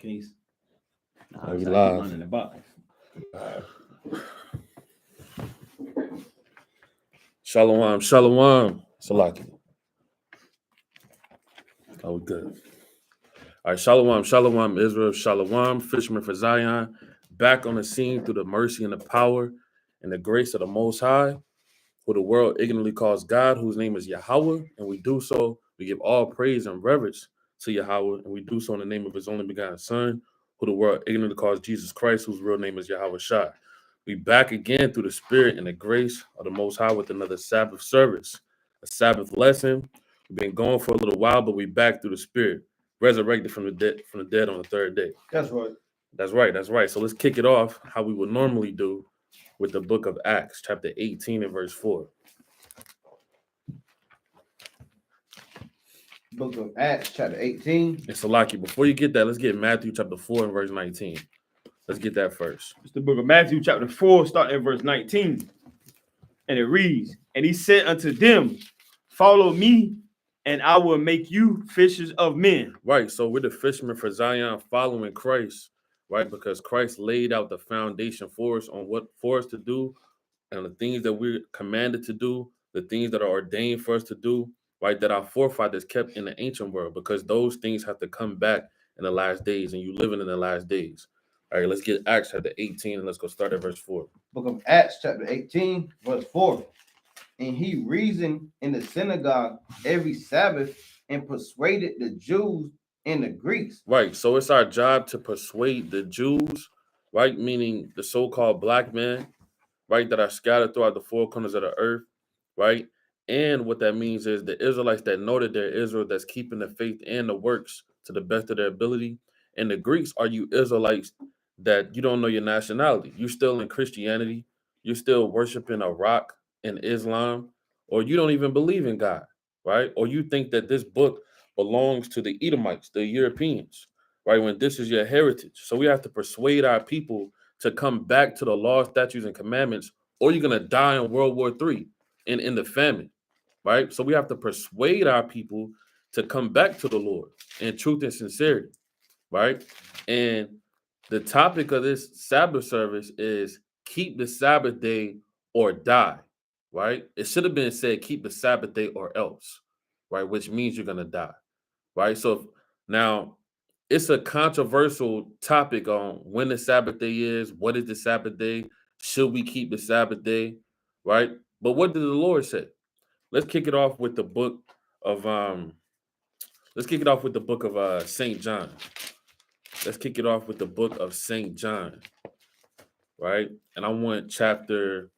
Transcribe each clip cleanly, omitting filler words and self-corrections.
case. Nah, we live. Running the box. Shalom, shalom. Salaki. Oh, we good. All right, shalom, shalom, Israel, shalom, fishermen for Zion, back on the scene through the mercy and the power and the grace of the Most High, who the world ignorantly calls God, whose name is Yahweh, and we do so, we give all praise and reverence to Yahweh, and we do so in the name of his only begotten Son, who the world ignorantly calls Jesus Christ, whose real name is Yahweh Shai. We back again through the spirit and the grace of the Most High with another Sabbath service, a Sabbath lesson. We've been going for a little while, but we back through the spirit, resurrected from the dead on the third day. That's right. That's right. That's right. So let's kick it off how we would normally do with the book of Acts, chapter 18 and verse 4. Book of Acts, chapter 18. And Salaki, before you get that, let's get Matthew chapter 4 and verse 19. Let's get that first. It's the book of Matthew, chapter 4, starting at verse 19. And it reads, "And he said unto them, Follow me, and I will make you fishers of men." Right. So we're the fishermen for Zion following Christ, right? Because Christ laid out the foundation for us on what for us to do and the things that we're commanded to do, the things that are ordained for us to do, right? That our forefathers kept in the ancient world, because those things have to come back in the last days, and you living in the last days. All right, let's get Acts chapter 18 and let's go start at verse 4. Book of Acts, chapter 18, verse 4. And he reasoned in the synagogue every Sabbath and persuaded the Jews and the Greeks. Right, so it's our job to persuade the Jews, right? Meaning the so-called black men, right, that are scattered throughout the four corners of the earth, right? And what that means is the Israelites that know that they're Israel, that's keeping the faith and the works to the best of their ability. And the Greeks are you Israelites that you don't know your nationality. You're still in Christianity. You're still worshiping a rock in Islam, or you don't even believe in God, right? Or you think that this book belongs to the Edomites, the Europeans, right? When this is your heritage. So we have to persuade our people to come back to the law, statutes, and commandments, or you're going to die in World War III in the famine, right? So we have to persuade our people to come back to the Lord in truth and sincerity, right? And the topic of this Sabbath service is keep the Sabbath day or die, right? It should have been said keep the Sabbath day or else, right? Which means you're going to die, right? So now it's a controversial topic on when the Sabbath day is, what is the Sabbath day, should we keep the Sabbath day, right? But what did the Lord say? Let's kick it off with the book of St. John. Let's kick it off with the book of St. John, right? And I want chapter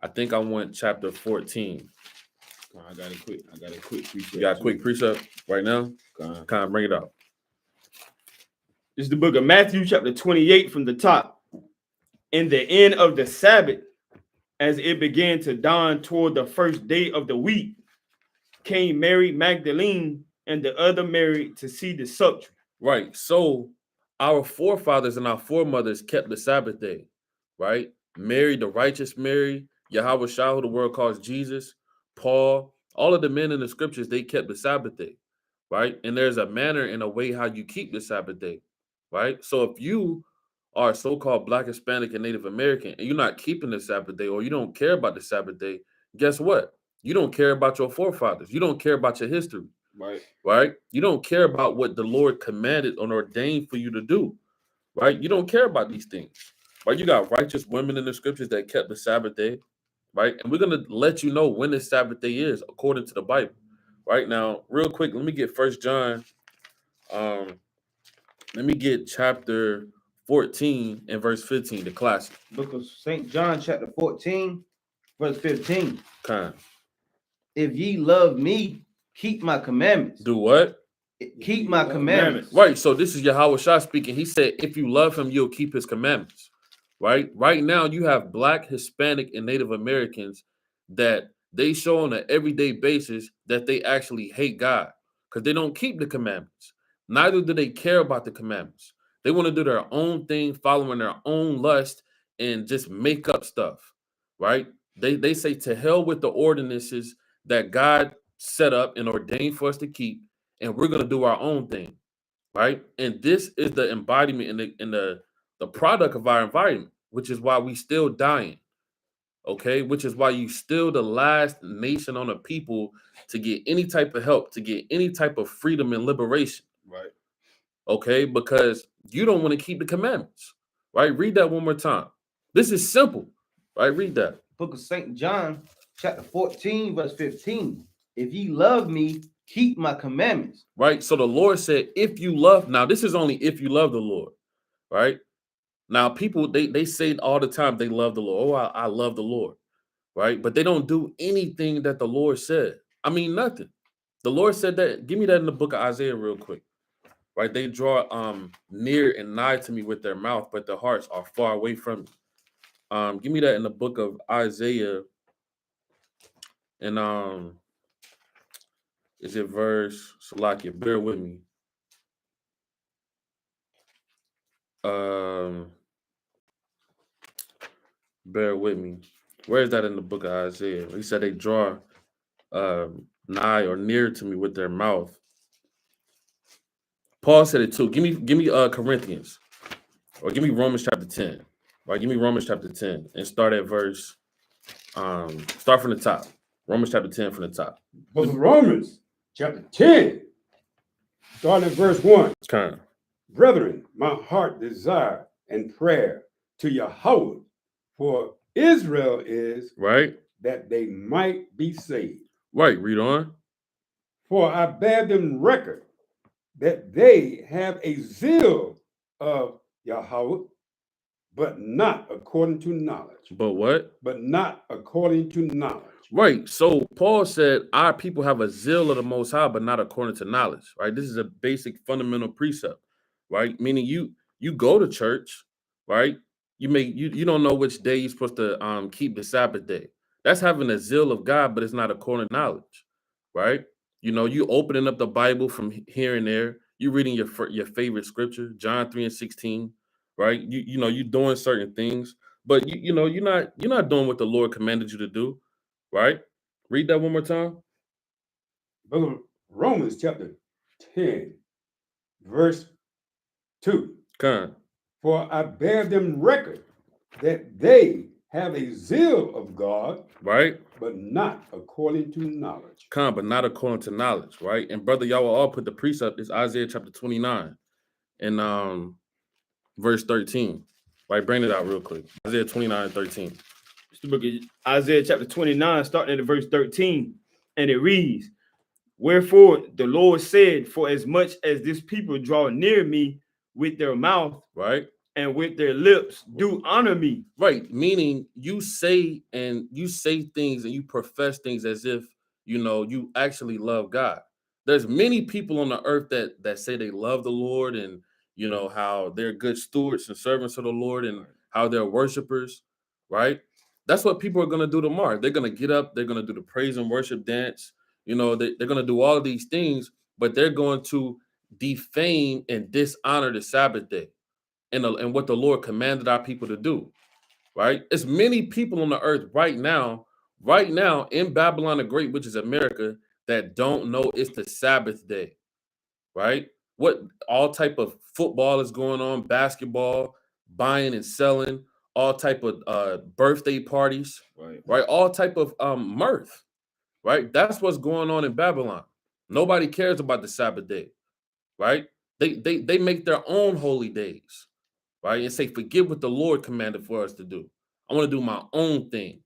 14. I got a quick precept. You got a quick precept right now? Kind of bring it up. This is the book of Matthew, chapter 28 from the top. In the end of the Sabbath, as it began to dawn toward the first day of the week, came Mary Magdalene and the other Mary to see the sepulchre. Right. So our forefathers and our foremothers kept the Sabbath day, right? Mary, the righteous Mary, Yahweh Shah, who the world calls Jesus, Paul, all of the men in the scriptures, they kept the Sabbath day, right? And there's a manner and a way how you keep the Sabbath day, right? So if you are so-called Black, Hispanic, and Native American, and you're not keeping the Sabbath day, or you don't care about the Sabbath day, guess what? You don't care about your forefathers. You don't care about your history. Right? You don't care about what the Lord commanded and ordained for you to do, right? You don't care about these things, right? You got righteous women in the scriptures that kept the Sabbath day, right? And we're going to let you know when the Sabbath day is according to the Bible, right? Now, real quick, let me get 1 John. Let me get chapter 14 and verse 15, the classic. Book of St. John, chapter 14, verse 15. Kind. If ye love me, keep my commandments. Do what? Keep my commandments. Right. So this is Yahweh Shah speaking. He said, if you love him, you'll keep his commandments. Right. Right now, you have Black, Hispanic, and Native Americans that they show on an everyday basis that they actually hate God because they don't keep the commandments. Neither do they care about the commandments. They want to do their own thing, following their own lust, and just make up stuff. Right. They say to hell with the ordinances that God set up and ordained for us to keep, and we're going to do our own thing, right? And this is the embodiment and the product of our environment, which is why we still dying. Okay, which is why you still the last nation on the people to get any type of help, to get any type of freedom and liberation. Right. Okay, because you don't want to keep the commandments. Right? Read that one more time. This is simple. Right? Read that. Book of St. John, chapter 14, verse 15. If ye love me, keep my commandments. Right? So the Lord said, if you love, now this is only if you love the Lord, right? Now, people they say all the time they love the Lord. Oh, I love the Lord, right? But they don't do anything that the Lord said. I mean, nothing. The Lord said that. Give me that in the book of Isaiah, real quick. Right? They draw near and nigh to me with their mouth, but their hearts are far away from me. Give me that in the book of Isaiah, and is it verse Salakia? Bear with me. Bear with me. Where is that in the book of Isaiah? He said they draw nigh or near to me with their mouth. Paul said it too. Give me Corinthians, or give me Romans chapter 10. Right, give me Romans chapter 10 and start at verse. Start from the top. Romans chapter 10 from the top. Book of Romans, chapter 10, starting at verse 1. Kind of. Brethren, my heart desire and prayer to Yahweh for Israel is Right. that they might be saved. Right. Read on. For I bear them record that they have a zeal of Yahweh, but not according to knowledge. But what? But not according to knowledge. Right. So Paul said our people have a zeal of the Most High, but not according to knowledge. Right. This is a basic fundamental precept. Right. Meaning you go to church. Right. You don't know which day you're supposed to keep the Sabbath day. That's having a zeal of God, but it's not according to knowledge. Right. You opening up the Bible from here and there. You reading your favorite scripture, John 3 and 16. Right. You doing certain things, but you're not doing what the Lord commanded you to do. Right? Read that one more time. Book of Romans chapter 10, verse 2. Con. For I bear them record that they have a zeal of God, Right? but not according to knowledge. Con, but not according to knowledge, right? And brother, y'all will all put the precept is Isaiah chapter 29 and verse 13. Right? Bring it out real quick. Isaiah 29 and 13. It's the book of Isaiah chapter 29, starting at verse 13. And it reads, wherefore the Lord said, for as much as this people draw near me with their mouth, right, and with their lips do honor me. Right. Meaning you say things and you profess things as if you actually love God. There's many people on the earth that say they love the Lord and how they're good stewards and servants of the Lord and how they're worshipers, right? That's what people are going to do tomorrow. They're going to get up, they're going to do the praise and worship dance. They're going to do all of these things, but they're going to defame and dishonor the Sabbath day and what the Lord commanded our people to do, right? It's many people on the earth right now in Babylon the Great, which is America, that don't know it's the Sabbath day, right? What all type of football is going on, basketball, buying and selling, all type of birthday parties, right? All type of mirth, right? That's what's going on in Babylon. Nobody cares about the Sabbath day, right? They make their own holy days, right? And say, forget what the Lord commanded for us to do. I want to do my own thing,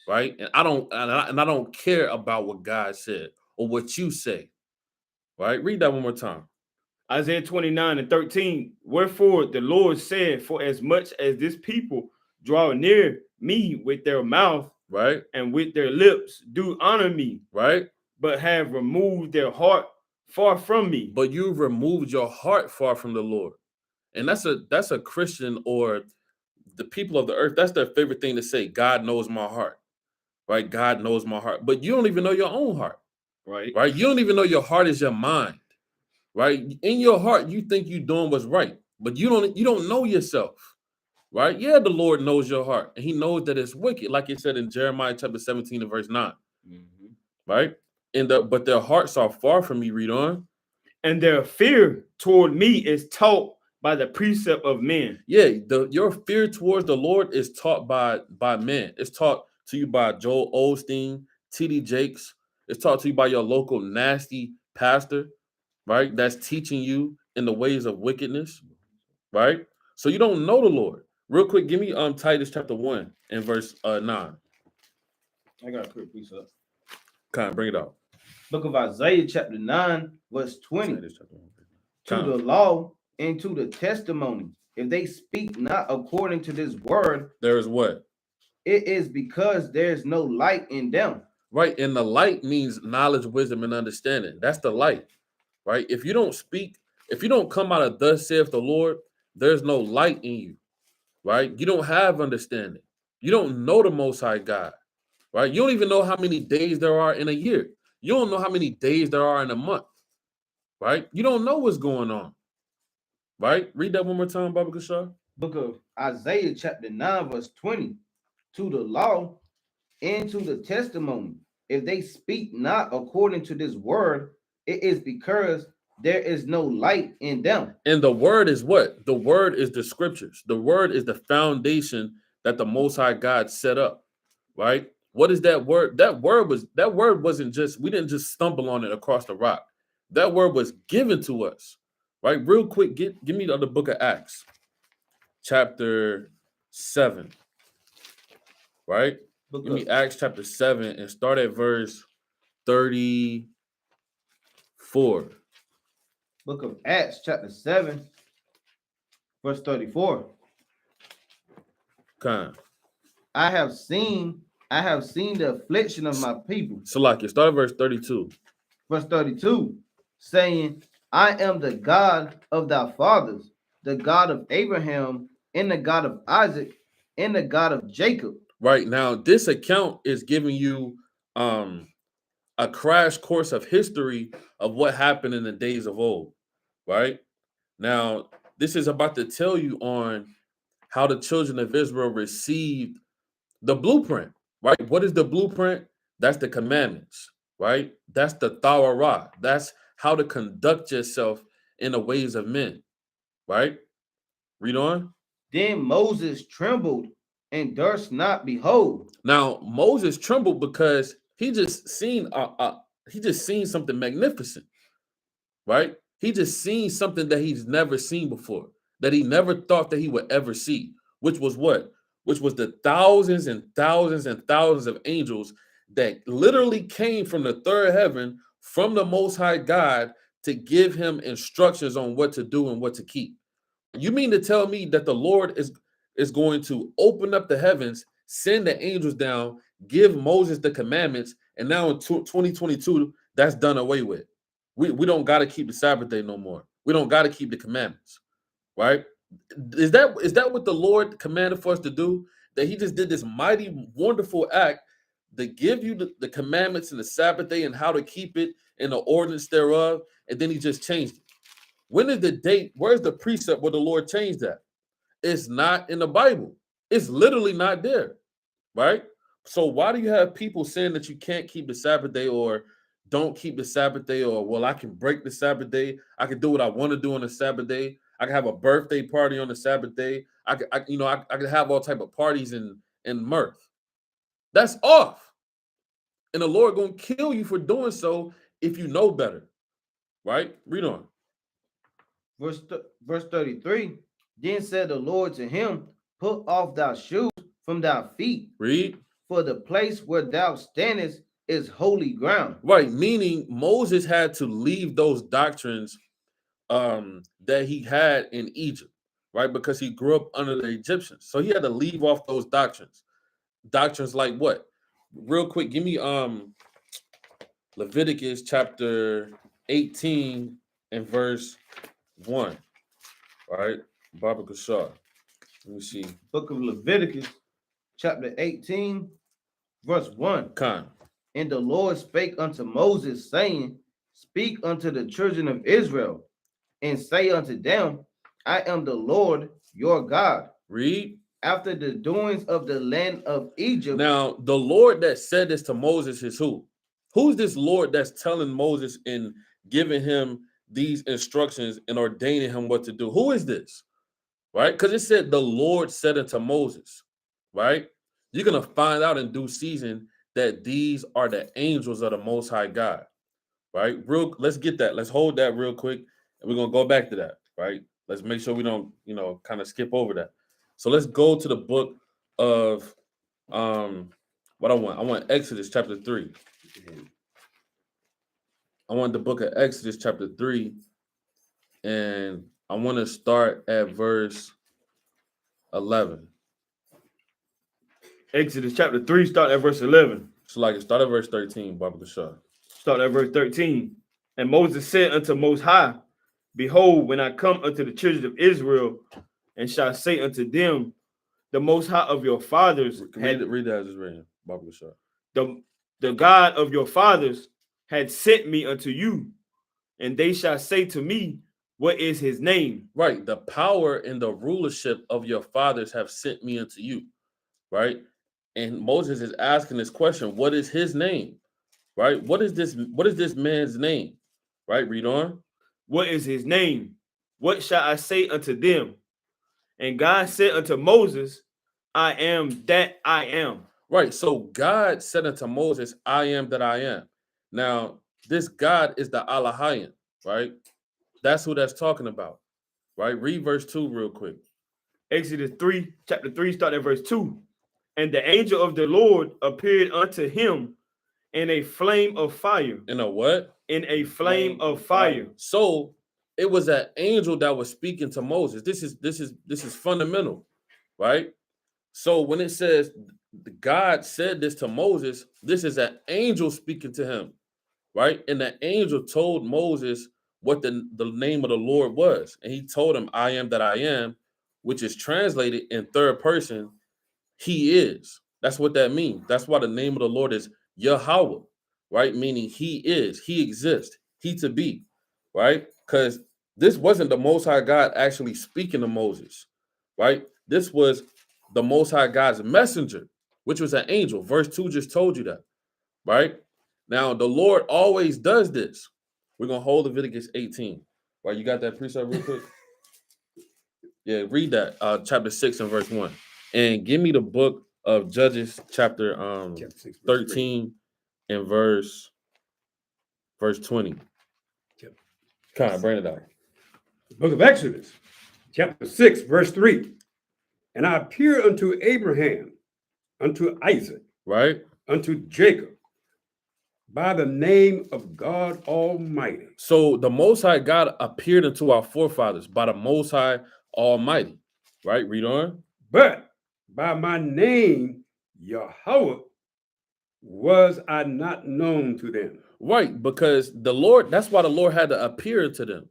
right? And I don't care about what God said or what you say, right? Read that one more time. Isaiah 29 and 13. Wherefore the Lord said, for as much as this people draw near me with their mouth, right, and with their lips do honor me, right, but have removed their heart far from me. But you've removed your heart far from the Lord. And that's a Christian or the people of the earth. That's their favorite thing to say. God knows my heart, right? God knows my heart. But you don't even know your own heart, right? Right? You don't even know your heart is your mind, right? In your heart, you think you're doing what's right, but you don't know yourself, right? Yeah, the Lord knows your heart, and He knows that it's wicked, like it said in Jeremiah chapter 17 and verse 9, right? But their hearts are far from me. Read on. and their fear toward me is taught by the precept of men. Yeah, your fear towards the Lord is taught by men. It's taught to you by Joel Osteen, T.D. Jakes. It's taught to you by your local nasty pastor, right? That's teaching you in the ways of wickedness, right? So you don't know the Lord. Real quick, give me Titus chapter 1 and verse 9. I got a quick precept. Kind of bring it out. Book of Isaiah, chapter 9, verse 20. Titus chapter 1. To Kind the of. law and to the testimony, if they speak not according to this word, There is what? it is because there's no light in them. Right, and the light means knowledge, wisdom, and understanding. That's the light, right? If you don't speak, if you don't come out of thus saith the Lord, there's no light in you, right? You don't have understanding. You don't know the Most High God, right? You don't even know how many days there are in a year. You don't know how many days there are in a month, right? You don't know what's going on, right? Read that one more time, Baba Kashar. Book of Isaiah, chapter 9, verse 20. To the law and to the testimony, if they speak not according to this word, it is because there is no light in them. And the word is what? The word is the scriptures. The word is the foundation that the Most High God set up, right? What is that word? That word wasn't just, we didn't just stumble on it across the rock. That word was given to us, right? Real quick, give me the book of Acts, chapter 7, right? Book Give me of, Acts chapter 7 and start at verse 34. book of Acts, chapter 7, verse 34. Kind. I have seen the affliction of my people. Salakia, start at verse 32. Verse 32, saying, I am the God of thy fathers, the God of Abraham, and the God of Isaac, and the God of Jacob. Right now, this account is giving you a crash course of history of what happened in the days of old. Right now, this is about to tell you on how the children of Israel received the blueprint. Right? What is the blueprint? That's the commandments. Right? That's the Torah. That's how to conduct yourself in the ways of men. Right? Read on. Then Moses trembled and durst not behold. Now Moses trembled because he just seen something magnificent, right? He just seen something that he's never seen before, that he never thought that he would ever see, which was what? Which was the thousands and thousands and thousands of angels that literally came from the third heaven from the Most High God to give him instructions on what to do and what to keep. You mean to tell me that the Lord is going to open up the heavens, send the angels down, give Moses the commandments, and now in 2022, that's done away with. We don't got to keep the Sabbath day no more. We don't got to keep the commandments, right? Is that what the Lord commanded for us to do? That he just did this mighty, wonderful act to give you the commandments and the Sabbath day and how to keep it and the ordinance thereof, and then he just changed it. When is the date? Where's the precept where the Lord changed that? It's not in the Bible. It's literally not there, right? So why do you have people saying that you can't keep the Sabbath day or don't keep the Sabbath day, or well, I can break the Sabbath day. I can do what I want to do on the Sabbath day. I can have a birthday party on the Sabbath day. I can have all type of parties and mirth. That's off. And the Lord gonna kill you for doing so if you know better, right? Read on. Verse 33, then said the Lord to him, put off thy shoes from thy feet, Read. for the place where thou standest is holy ground. Right, meaning Moses had to leave those doctrines that he had in Egypt, right? Because he grew up under the Egyptians. So he had to leave off those doctrines. Doctrines like what? Real quick, give me Leviticus chapter 18 and verse 1. All right, Baba Kashar. Let me see. Book of Leviticus, chapter 18, verse 1. Khan. And the Lord spake unto Moses, saying, speak unto the children of Israel, and say unto them, I am the Lord your God. Read. After the doings of the land of Egypt. Now, the Lord that said this to Moses is who? Who's this Lord that's telling Moses and giving him these instructions and ordaining him what to do. Who is this? Right? Because it said the Lord said unto Moses, right? You're going to find out in due season that these are the angels of the Most High God, right? Let's get that. Let's hold that real quick, and we're going to go back to that, right? Let's make sure we don't, kind of skip over that. So let's go to the book of what I want Exodus chapter 3. I want the book of Exodus chapter 3, and I want to start at verse 11. Exodus chapter 3, start at verse 11. So start at verse 13, Baba Shah. Start at verse 13. And Moses said unto Most High, Behold, when I come unto the children of Israel, and shall say unto them, the Most High of your fathers Read that as it's written, Baba Shah. The God of your fathers had sent me unto you, and they shall say to me, what is his name? Right. The power and the rulership of your fathers have sent me unto you. Right. And Moses is asking this question: what is his name? Right? What is this man's name? Right? Read on. What is his name? What shall I say unto them? And God said unto Moses, I am that I am. Right. So God said unto Moses, I am that I am. Now, this God is the Elohim, right? That's who that's talking about. Right? Read verse 2 real quick. Exodus 3, chapter 3, start at verse 2. And the angel of the Lord appeared unto him in a flame of fire. In a what? In a flame of fire. So it was an angel that was speaking to Moses. This is fundamental, right? So when it says God said this to Moses, this is an angel speaking to him, right? And the angel told Moses what the name of the Lord was. And he told him, I am that I am, which is translated in third person, he is. That's what that means. That's why the name of the Lord is Yahweh, right? Meaning he is, he exists, he to be, right? Because this wasn't the Most High God actually speaking to Moses, right? This was the Most High God's messenger, which was an angel. Verse 2 just told you that, right? Now, the Lord always does this. We're going to hold Leviticus 18. Right, you got that precept real quick? Yeah, read that, chapter 6 and verse 1. And give me the book of Judges, chapter 13 and verse 20. Kind of bring it out. The book of Exodus, chapter 6, verse 3. And I appear unto Abraham, unto Isaac, Right? unto Jacob, by the name of God Almighty. So the Most High God appeared unto our forefathers by the Most High Almighty. Right? Read on. But by my name, Yahweh, was I not known to them. Right, because the Lord, that's why the Lord had to appear to them.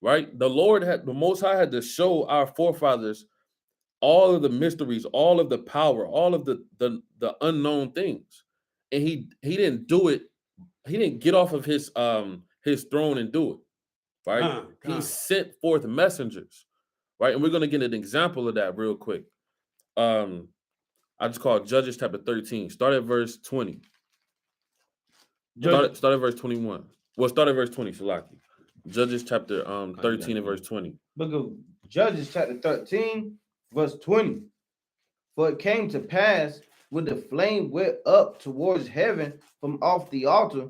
Right? The Most High had to show our forefathers all of the mysteries, all of the power, all of the unknown things. And he didn't do it. He didn't get off of his throne and do it. Right? He sent forth messengers. Right? And we're going to get an example of that real quick. I just call it Judges chapter 13. Start at verse 20. Start at verse 21. Well, start at verse 20, Salaki. Judges chapter 13 and verse 20. Book of Judges chapter 13, verse 20. For it came to pass when the flame went up towards heaven from off the altar,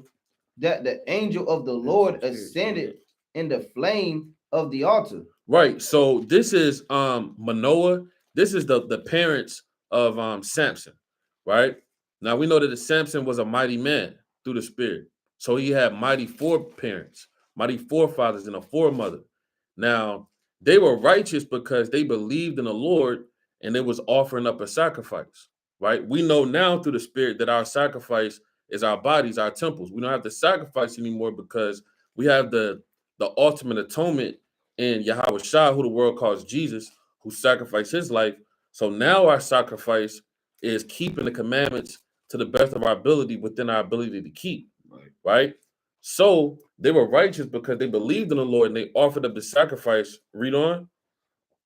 that the angel of the Lord ascended in the flame of the altar. Right. So this is Manoah. This is the parents of Samson. Right. Now we know that Samson was a mighty man through the Spirit. So he had mighty foreparents, mighty forefathers, and a foremother. Now they were righteous because they believed in the Lord and they was offering up a sacrifice. Right. We know now through the Spirit that our sacrifice is our bodies, our temples. We don't have to sacrifice anymore because we have the ultimate atonement in Yahweh Shah, who the world calls Jesus, who sacrificed his life. So now our sacrifice is keeping the commandments to the best of our ability within our ability to keep. Right? So they were righteous because they believed in the Lord and they offered up the sacrifice. Read on.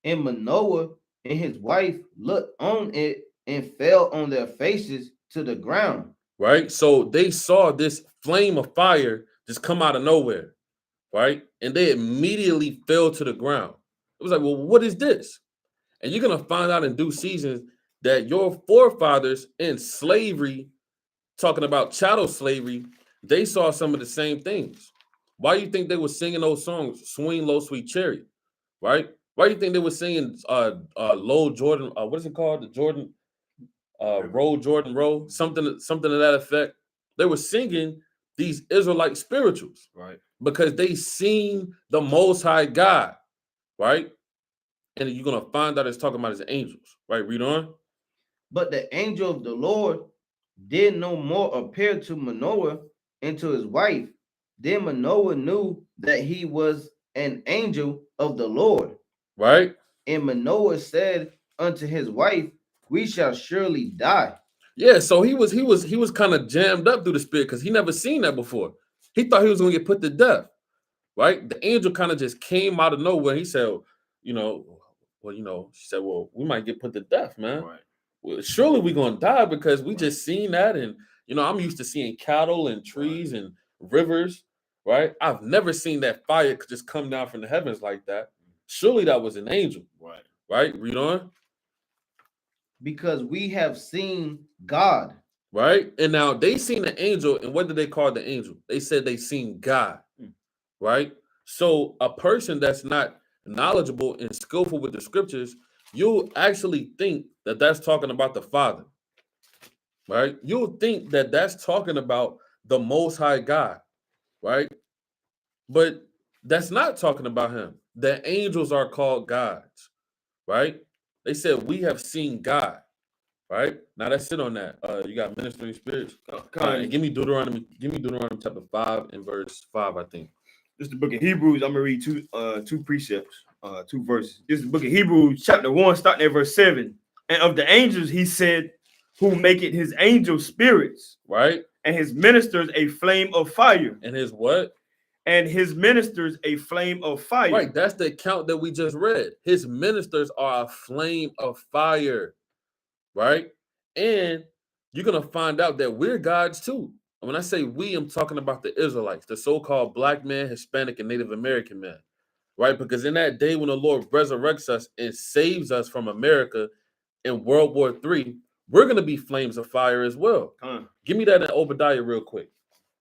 And Manoah and his wife looked on it and fell on their faces to the ground. Right? So they saw this flame of fire just come out of nowhere. right? And they immediately fell to the ground. It was like, well, what is this? And you're gonna find out in due season that your forefathers in slavery, talking about chattel slavery, they saw some of the same things. Why do you think they were singing those songs, Swing Low Sweet Chariot, right? Why do you think they were singing Low Jordan, what is it called? The Jordan, Roll Jordan Roll, something to that effect. They were singing these Israelite spirituals, Right. because they seen the Most High God, right? And you're gonna find out it's talking about his angels, right? Read on. But the angel of the Lord did no more appear to Manoah and to his wife. Then Manoah knew that he was an angel of the Lord. Right? And Manoah said unto his wife, we shall surely die. Yeah, so he was kind of jammed up through the spirit because he never seen that before. He thought he was gonna get put to death, right? The angel kind of just came out of nowhere. He said, she said, well, we might get put to death, man. Right. Well, surely we're gonna die because we just seen that, and I'm used to seeing cattle and trees and rivers, right? I've never seen that fire just come down from the heavens like that. Surely that was an angel, Right. right? Read on. Because we have seen God. Right? And now they seen the angel, and what did they call the angel? They said they seen God, right? So a person that's not knowledgeable and skillful with the scriptures, you'll actually think that that's talking about the Father, right? You'll think that that's talking about the Most High God, right? But that's not talking about him. The angels are called gods, right? They said we have seen God. Right? Now that's it on that. You got ministering spirits. And give me Deuteronomy chapter 5 and verse 5, I think. This is the book of Hebrews. I'm gonna read two precepts, two verses. This is the book of Hebrews, chapter 1, starting at verse 7. And of the angels, he said, who make it his angel spirits, right? And his ministers a flame of fire. And his what? And his ministers a flame of fire. Right, that's the account that we just read. His ministers are a flame of fire. Right? And you're going to find out that we're gods too. And when I say we, I'm talking about the Israelites, the so-called black man, Hispanic, and Native American man, right? Because in that day when the Lord resurrects us and saves us from America in World War III, we're going to be flames of fire as well. Give me that in Obadiah real quick,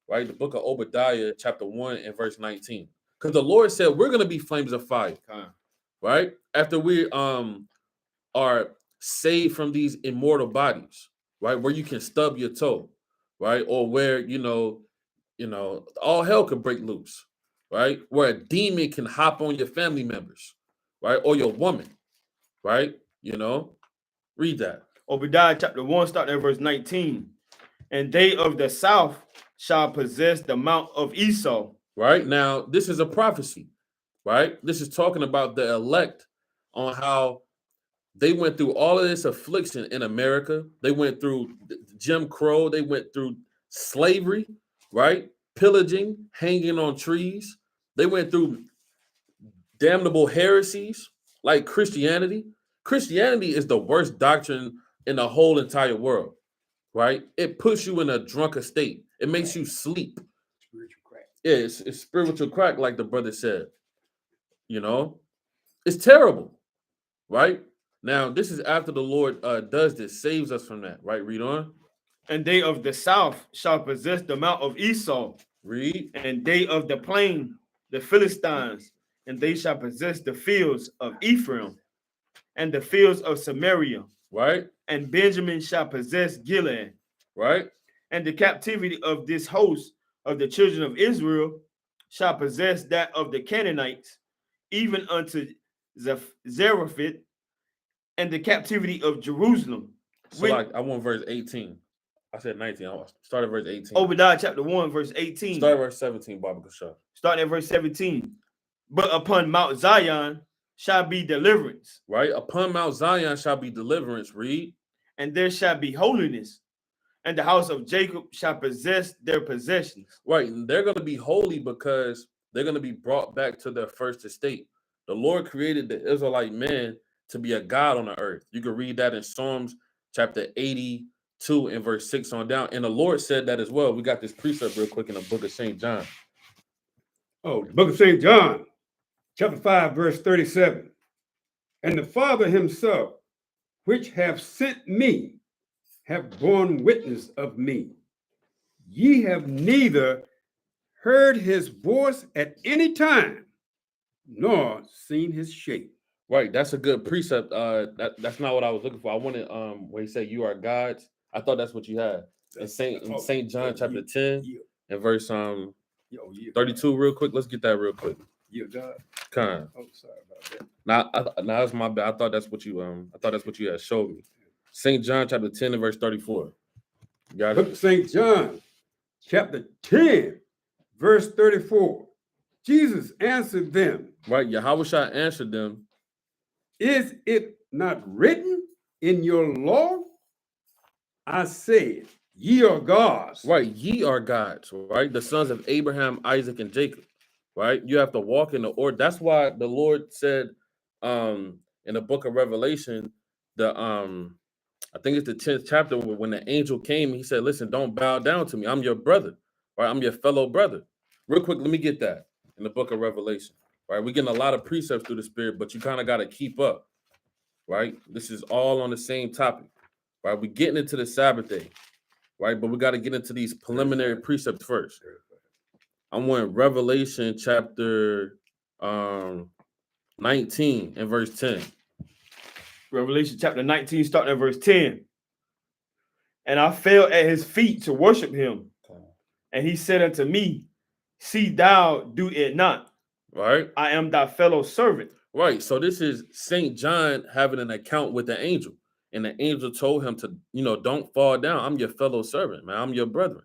right? The book of Obadiah, chapter 1 and verse 19. Because the Lord said we're going to be flames of fire, right? After we are saved from these immortal bodies, right? Where you can stub your toe, right? Or where, all hell can break loose, right? Where a demon can hop on your family members, right? Or your woman, right? Read that. Obadiah chapter 1, starting at verse 19. And they of the south shall possess the mount of Esau. Right? Now, this is a prophecy, right? This is talking about the elect, on how they went through all of this affliction in America. They went through Jim Crow. They went through slavery, right? Pillaging, hanging on trees. They went through damnable heresies like Christianity. Christianity is the worst doctrine in the whole entire world, right? It puts you in a drunken state. It makes you sleep. Spiritual crack. Yeah, it's spiritual crack, like the brother said. It's terrible, right? Now, this is after the Lord does this, saves us from that, right? Read on. And they of the south shall possess the mount of Esau. Read. And they of the plain, the Philistines, and they shall possess the fields of Ephraim and the fields of Samaria. Right. And Benjamin shall possess Gilead. Right. And the captivity of this host of the children of Israel shall possess that of the Canaanites, even unto Zarephath, and the captivity of Jerusalem. So I want verse 18. I said 19. I start at verse 18. Obadiah chapter 1, verse 18. Start at verse 17, Baba Kasha. Starting at verse 17. But upon Mount Zion shall be deliverance. Right? Upon Mount Zion shall be deliverance. Read. And there shall be holiness. And the house of Jacob shall possess their possessions. Right. And they're going to be holy because they're going to be brought back to their first estate. The Lord created the Israelite man to be a God on the earth. You can read that in Psalms chapter 82 and verse 6 on down. And the Lord said that as well. We got this precept real quick in the book of St. John. Oh, the book of St. John, chapter 5, verse 37. And the Father himself, which have sent me, have borne witness of me. Ye have neither heard his voice at any time, nor seen his shape. Right, that's a good precept. That's not what I was looking for. I wanted where he said you are gods. I thought that's what you had in Saint John chapter 10 and verse 32. Real quick, let's get that real quick. You God. Kind. Oh, sorry about that. Now that's my bad. I thought that's what you had showed me. Saint John chapter 10 and verse 34. You got Book it? of St. John, chapter 10, verse 34. Jesus answered them, Right, Yahushua answered them. Is it not written in your law? I said, ye are gods. Right, ye are gods, right? The sons of Abraham, Isaac, and Jacob. Right? You have to walk in the order. That's why the Lord said in the book of Revelation, I think it's the 10th chapter, when the angel came, he said, listen, don't bow down to me. I'm your brother, right? I'm your fellow brother. Real quick, let me get that in the book of Revelation, right? We're getting a lot of precepts through the Spirit, but you kind of got to keep up, right? This is all on the same topic, right? We're getting into the Sabbath day, right? But we got to get into these preliminary precepts first. I'm on Revelation chapter 19 and verse 10. Revelation chapter 19, starting at verse 10. And I fell at his feet to worship him. And he said unto me, see thou do it not. Right? I am thy fellow servant. Right. So this is St. John having an account with the angel. And the angel told him to, don't fall down. I'm your fellow servant, man. I'm your brethren.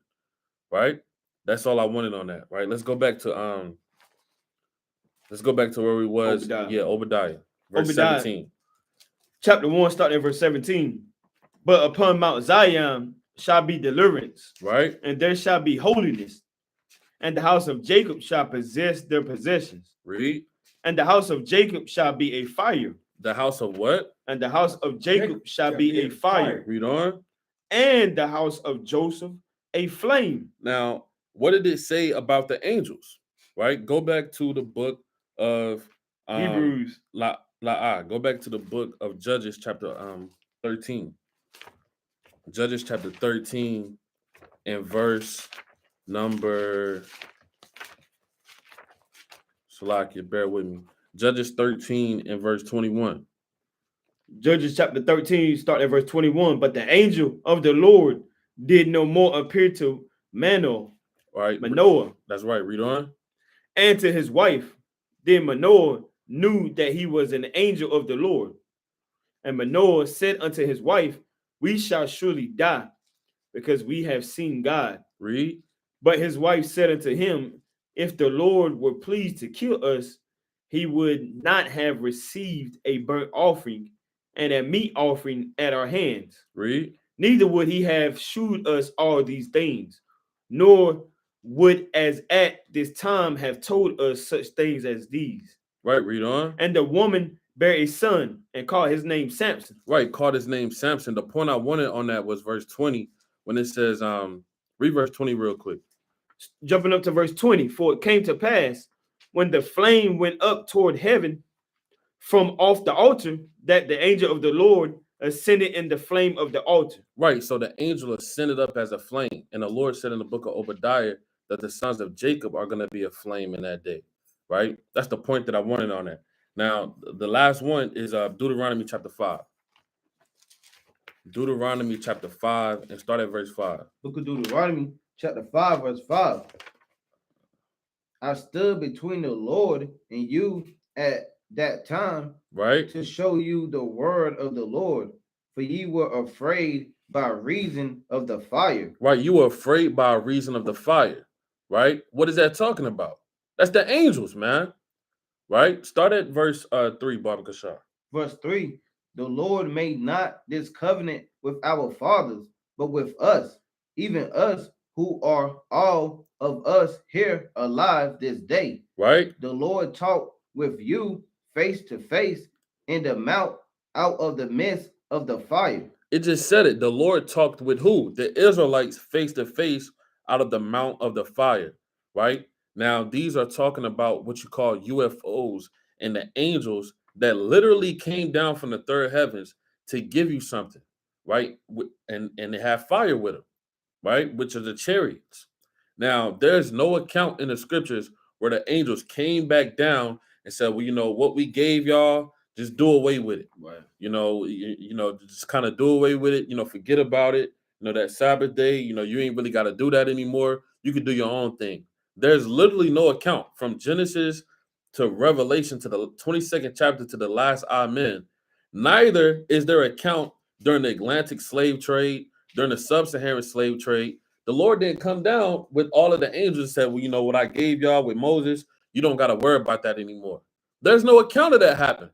Right? That's all I wanted on that. Right. Let's go back to where we was. Obadiah. Yeah, Obadiah. Verse Obadiah. 17. Chapter 1, starting at verse 17. But upon Mount Zion shall be deliverance, Right? and there shall be holiness, and the house of Jacob shall possess their possessions. Read. And the house of Jacob shall be a fire. The house of what? And the house of Jacob shall be a fire. Read on. And the house of Joseph a flame. Now, what did it say about the angels? Right? Go back to the book of Hebrews. Go back to the book of Judges chapter 13. Judges chapter 13 and verse number Salakia, bear with me. Judges 13 and verse 21. Judges chapter 13, starting at verse 21. But the angel of the Lord did no more appear to Manoah. That's right. Read on. And to his wife. Then Manoah knew that he was an angel of the Lord. And Manoah said unto his wife, we shall surely die, because we have seen God. Read. But his wife said unto him, if the Lord were pleased to kill us, he would not have received a burnt offering and a meat offering at our hands. Read. Neither would he have shewed us all these things, nor would as at this time have told us such things as these. Right, read on. And the woman bare a son and called his name Samson. Right, called his name Samson. The point I wanted on that was verse 20, when it says, read verse 20 real quick. Jumping up to verse 20, for it came to pass when the flame went up toward heaven from off the altar, that the angel of the Lord ascended in the flame of the altar. Right, so the angel ascended up as a flame, and the Lord said in the book of Obadiah that the sons of Jacob are going to be a flame in that day. Right, that's the point that I wanted on that. Now, the last one is Deuteronomy chapter 5. Deuteronomy chapter 5, and start at verse 5. Book of Deuteronomy chapter 5, verse 5. I stood between the Lord and you at that time, right, to show you the word of the Lord, for ye were afraid by reason of the fire. Right, you were afraid by reason of the fire. Right, what is that talking about? That's the angels, man. Right, start at verse 3, Baba Kashar. Verse 3. The Lord made not this covenant with our fathers, but with us, even us who are all of us here alive this day. Right. The Lord talked with you face to face in the mount out of the midst of the fire. It just said it. The Lord talked with who? The Israelites face to face out of the mount of the fire. Right. Now, these are talking about what you call UFOs and the angels that literally came down from the third heavens to give you something, right? And they have fire with them, right? Which are the chariots. Now, there's no account in the scriptures where the angels came back down and said, well, you know, what we gave y'all, just do away with it. Right. You know, just kind of do away with it. You know, forget about it. You know, that Sabbath day, you know, you ain't really got to do that anymore. You can do your own thing. There's literally no account from Genesis to Revelation to the 22nd chapter to the last Amen. Neither is there account during the Atlantic slave trade, during the sub-Saharan slave trade. The Lord didn't come down with all of the angels and said, well, you know what I gave y'all with Moses, you don't got to worry about that anymore. There's no account of that happen,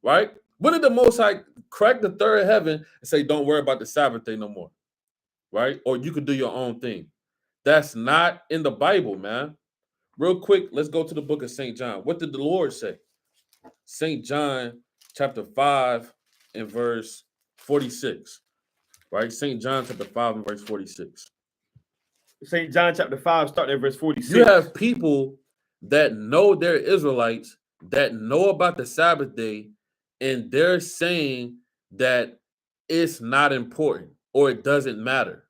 right? When did the Most High crack the third heaven and say, don't worry about the Sabbath day no more, right? Or you could do your own thing. That's not in the Bible, man. Real quick, let's go to the book of St. John. What did the Lord say? St. John chapter 5 and verse 46, right? St. John chapter 5 and verse 46. St. John chapter 5, starting at verse 46. You have people that know they're Israelites, that know about the Sabbath day, and they're saying that it's not important or it doesn't matter,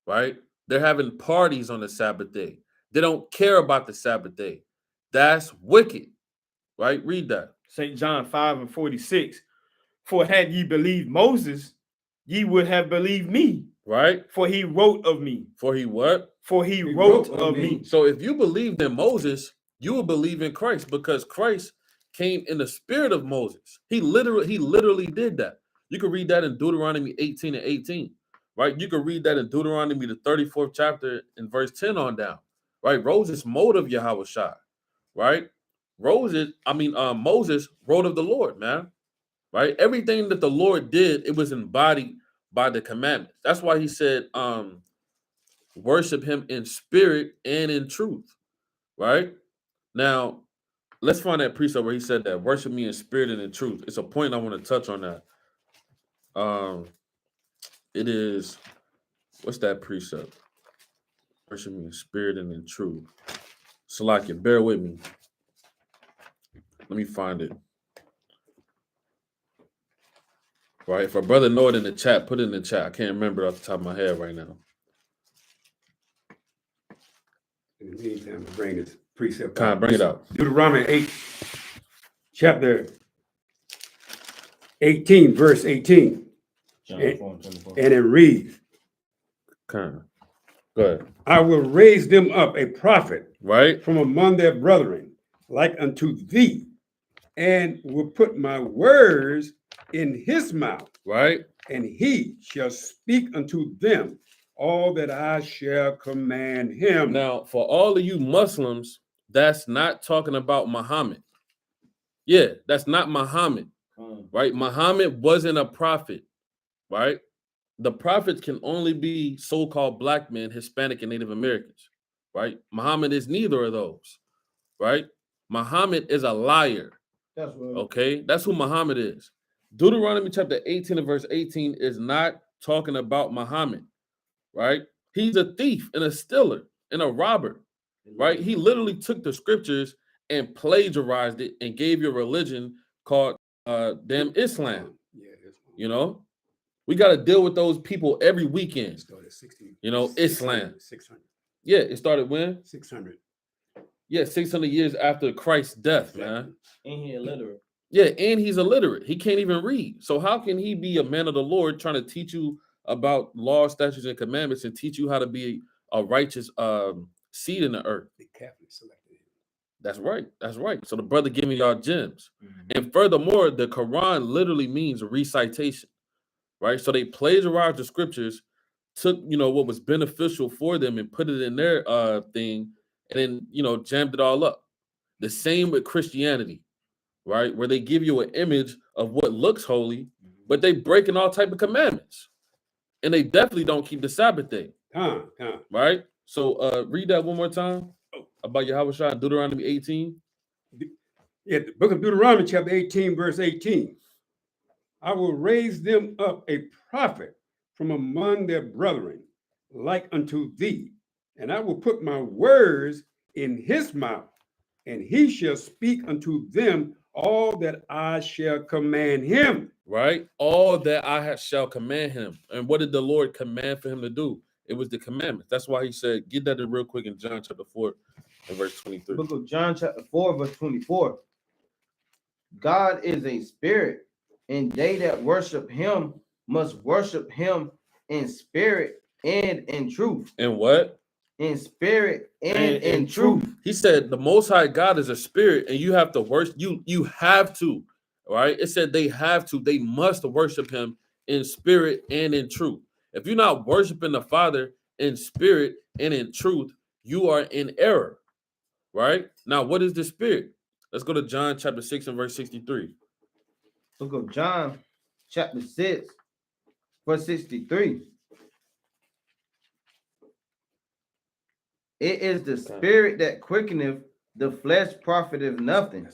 right? They're having parties on the Sabbath day. They don't care about the Sabbath day. That's wicked, right? Read that. St. John 5 and 46. For had ye believed Moses, ye would have believed me. Right? For he wrote of me. For he what? For he wrote of me. So if you believed in Moses, you will believe in Christ because Christ came in the spirit of Moses. He literally did that. You can read that in Deuteronomy 18 and 18, right? You can read that in Deuteronomy, the 34th chapter in verse 10 on down, right? Moses mode of Yahushua, right? Moses wrote of the Lord, man, right? Everything that the Lord did, it was embodied by the commandments. That's why he said, worship him in spirit and in truth, right? Now, let's find that precept where he said that, worship me in spirit and in truth. It's a point I want to touch on that. It is, what's that precept? Worship me in spirit and in truth. Salakia, bear with me. Let me find it. Right, if a brother know it in the chat, put it in the chat. I can't remember off the top of my head right now. In the meantime, bring this precept. Kind of bring it out. Deuteronomy 8, chapter 18, verse 18. John And- 4:24. And it reads, Kind of. Go ahead. I will raise them up a prophet Right? from among their brethren, like unto thee, and will put my words in his mouth, Right? and he shall speak unto them all that I shall command him. Now, for all of you Muslims, that's not talking about Muhammad. Yeah, that's not Muhammad, right? Muhammad wasn't a prophet, right? The prophets can only be so-called black men, Hispanic, and Native Americans, right? Muhammad is neither of those, right? Muhammad is a liar. That's what. Okay, that's who Muhammad is. Deuteronomy chapter 18 and verse 18 is not talking about Muhammad, right? He's a thief and a stealer and a robber, right? He literally took the scriptures and plagiarized it and gave you a religion called damn Islam. Yeah, that's one. You know, we got to deal with those people every weekend. Started 16. You know, Islam. 600. Yeah, it started when? 600. Yeah, 600 years after Christ's death, man. And he illiterate. Yeah, and he's illiterate. He can't even read. So how can he be a man of the Lord trying to teach you about law, statutes, and commandments and teach you how to be a righteous seed in the earth? The Catholic selected him. That's right. That's right. So the brother giving y'all gems. And furthermore, the Quran literally means recitation, right? So they plagiarized the scriptures, took, you know, what was beneficial for them and put it in their thing, and then, you know, jammed it all up. The same with Christianity, right? Where they give you an image of what looks holy, but they breaking all type of commandments. And they definitely don't keep the Sabbath day, right? So read that one more time about Yahushua in Deuteronomy 18. Yeah, the book of Deuteronomy, chapter 18, verse 18. I will raise them up a prophet from among their brethren, like unto thee, and I will put my words in his mouth, and he shall speak unto them all that I shall command him. Right? All that I shall command him. And what did the Lord command for him to do? It was the commandments. That's why he said, get that in real quick in John chapter 4 and verse 23. Book of John chapter 4, verse 24. God is a spirit, and they that worship him must worship him in spirit and in truth. And what? In spirit and in truth. He said the Most High God is a spirit, and you have to worship. You have to, right? It said they have to. They must worship him in spirit and in truth. If you're not worshiping the Father in spirit and in truth, you are in error, right? Now, what is the spirit? Let's go to John chapter 6 and verse 63. Book of John chapter 6, verse 63. It is the spirit that quickeneth, the flesh profiteth nothing.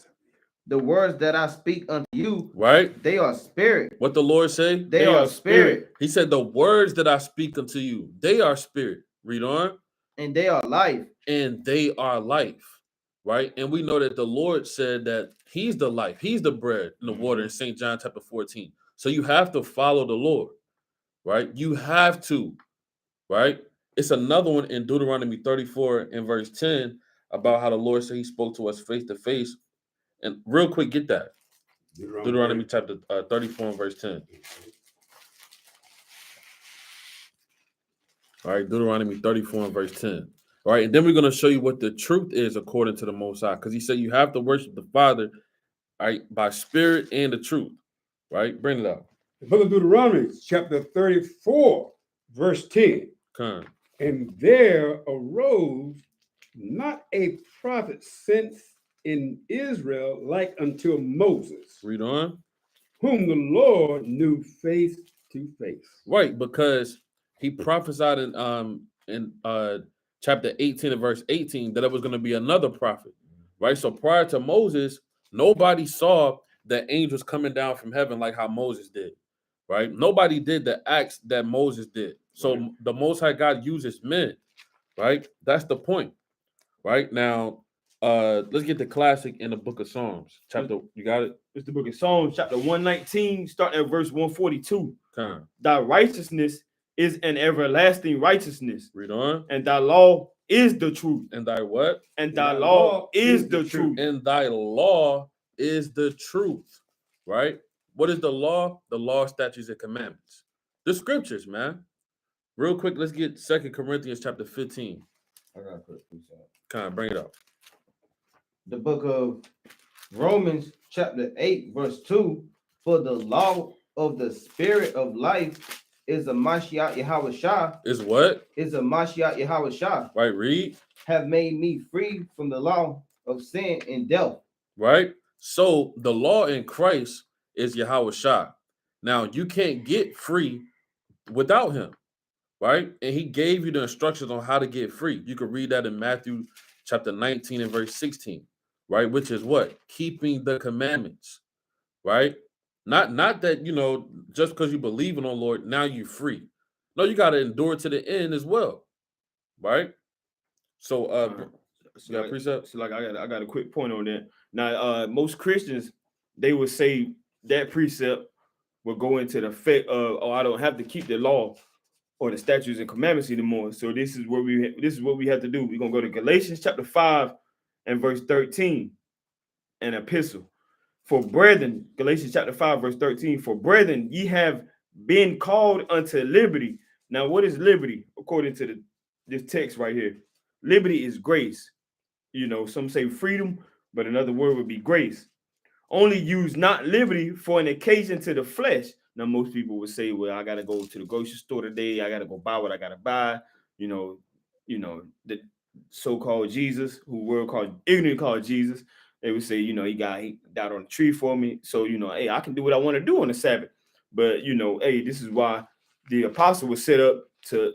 The words that I speak unto you, Right? they are spirit. What the Lord say? They are spirit. He said, the words that I speak unto you, they are spirit. Read on. And they are life. And they are life. Right? And we know that the Lord said that he's the life. He's the bread and the water in St. John chapter 14. So you have to follow the Lord. Right? You have to. Right? It's another one in Deuteronomy 34 and verse 10 about how the Lord said he spoke to us face to face. And real quick, get that. Deuteronomy chapter 34 and verse 10. All right, Deuteronomy 34 and verse 10. All right, and then we're going to show you what the truth is according to the Most High, because he said you have to worship the Father, all right, by spirit and the truth. Right? Bring it up. The book of Deuteronomy, chapter 34, verse 10. Come. And there arose not a prophet since in Israel like unto Moses, Read on. whom the Lord knew face to face. Right, because he prophesied in chapter 18 and verse 18 that it was going to be another prophet. Right? So prior to Moses, nobody saw the angels coming down from heaven like how Moses did. Right? Nobody did the acts that Moses did. So Right. the Most High God uses men. Right? That's the point. Right? Now, let's get the classic in the book of Psalms. Chapter, you got it? It's the book of Psalms, chapter 119, starting at verse 142. Come. Thy righteousness is an everlasting righteousness, Read on. and thy law is the truth. And thy what? And thy law is the truth. And thy law is the truth. Right? What is the law? The law, statutes, and commandments. The scriptures, man. Real quick, let's get 2 Corinthians chapter 15. I gotta put this out. Kind of bring it up. The book of Romans chapter 8, verse 2. For the law of the spirit of life is a Mashiach Yahushua. Is what? Is a Mashiach Yahushua. Right, read. Have made me free from the law of sin and death. Right? So the law in Christ is Yahushua. Now, you can't get free without him. Right? And he gave you the instructions on how to get free. You can read that in Matthew chapter 19 and verse 16. Right? Which is what? Keeping the commandments. Right? Not that, just because you believe in the Lord, now you're free. No, you got to endure to the end as well. Right? So, you got precepts? So like I got a quick point on that. Now, most Christians, they would say that precept will go into the effect of, oh, I don't have to keep the law or the statutes and commandments anymore. So this is what we have to do. We're gonna go to Galatians chapter 5 and verse 13, an epistle. For brethren, Galatians chapter 5, verse 13, for brethren, ye have been called unto liberty. Now, what is liberty? According to this text right here, liberty is grace. Some say freedom, but another word would be grace. Only use not liberty for an occasion to the flesh. Now, most people would say, well, I got to go to the grocery store today. I got to go buy what I got to buy. The so-called Jesus, who world ignorant called Jesus, they would say, he died on a tree for me. So, hey, I can do what I want to do on the Sabbath. But, hey, this is why the apostle was set up to,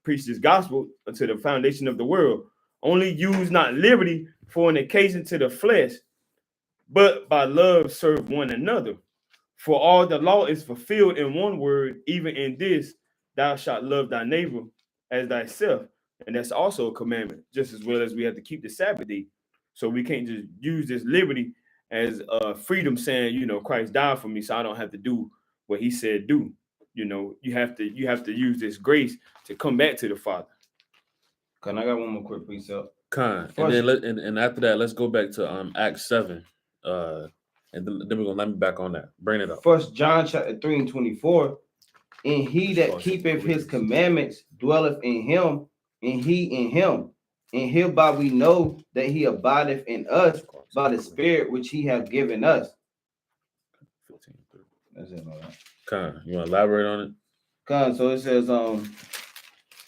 preach this gospel to the foundation of the world. Only use not liberty for an occasion to the flesh, but by love serve one another. For all the law is fulfilled in one word, even in this, thou shalt love thy neighbor as thyself. And that's also a commandment, just as well as we have to keep the Sabbath day. So we can't just use this liberty as freedom, saying, Christ died for me, so I don't have to do what he said do. You have to use this grace to come back to the Father. I got one more quick precept. And then and after that, let's go back to Acts 7. And then we're gonna let me back on that. Bring it up. 1 John chapter 3 and 24. And he that keepeth his commandments dwelleth in him, and he in him. And hereby we know that he abideth in us by the Spirit which he hath given us. 15. That's it. You want to elaborate on it? So it says, I'm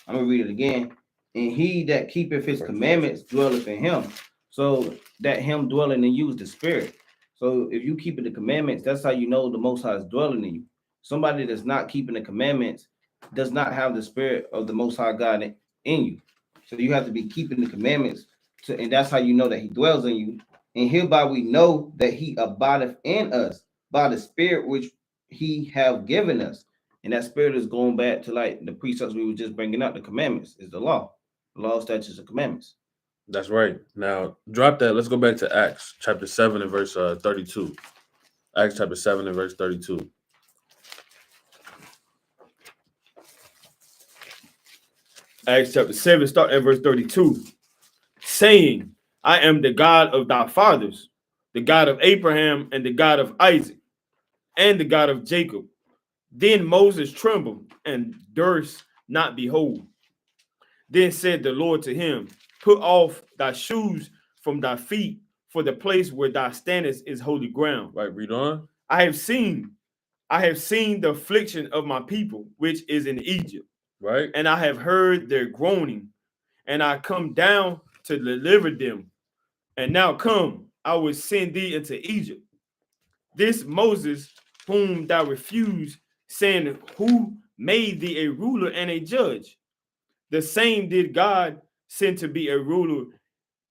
gonna read it again. And he that keepeth his commandments dwelleth in him. So that him dwelling in you is the Spirit. So if you keep the commandments, that's how you know the Most High is dwelling in you. Somebody that's not keeping the commandments does not have the Spirit of the Most High God in you. So you have to be keeping the commandments, and that's how you know that he dwells in you. And hereby we know that he abideth in us by the Spirit which he have given us. And that Spirit is going back to like the precepts we were just bringing up. The commandments is the law, statutes, and commandments. That's right. Now drop that. Let's go back to Acts chapter 7 and verse 32. Acts chapter 7 and verse 32. Acts chapter 7, start at verse 32. Saying, I am the God of thy fathers, the God of Abraham and the God of Isaac, and the God of Jacob. Then Moses trembled and durst not behold. Then said the Lord to him, put off thy shoes from thy feet, for the place where thou standest is holy ground. Right, read on. I have seen the affliction of my people, which is in Egypt. Right. And I have heard their groaning, and I come down to deliver them. And now come, I will send thee into Egypt. This Moses, whom thou refused, saying, who made thee a ruler and a judge? The same did God send to be a ruler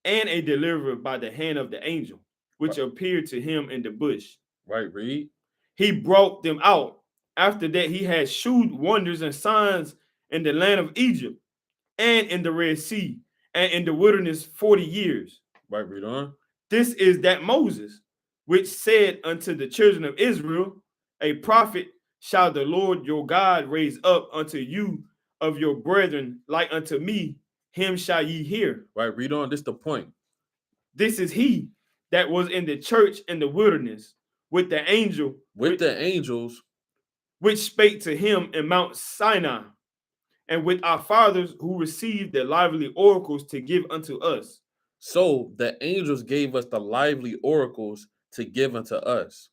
and a deliverer by the hand of the angel, which appeared to him in the bush. Right, read. He brought them out. After that, he had shewed wonders and signs in the land of Egypt, and in the Red Sea, and in the wilderness 40 years. Right, read on. This is that Moses, which said unto the children of Israel, a prophet shall the Lord your God raise up unto you of your brethren, like unto me, him shall ye hear. Right, read on. This is the point. This is he that was in the church in the wilderness with the angel, the angels, which spake to him in Mount Sinai, and with our fathers who received the lively oracles to give unto us. So the angels gave us the lively oracles to give unto us.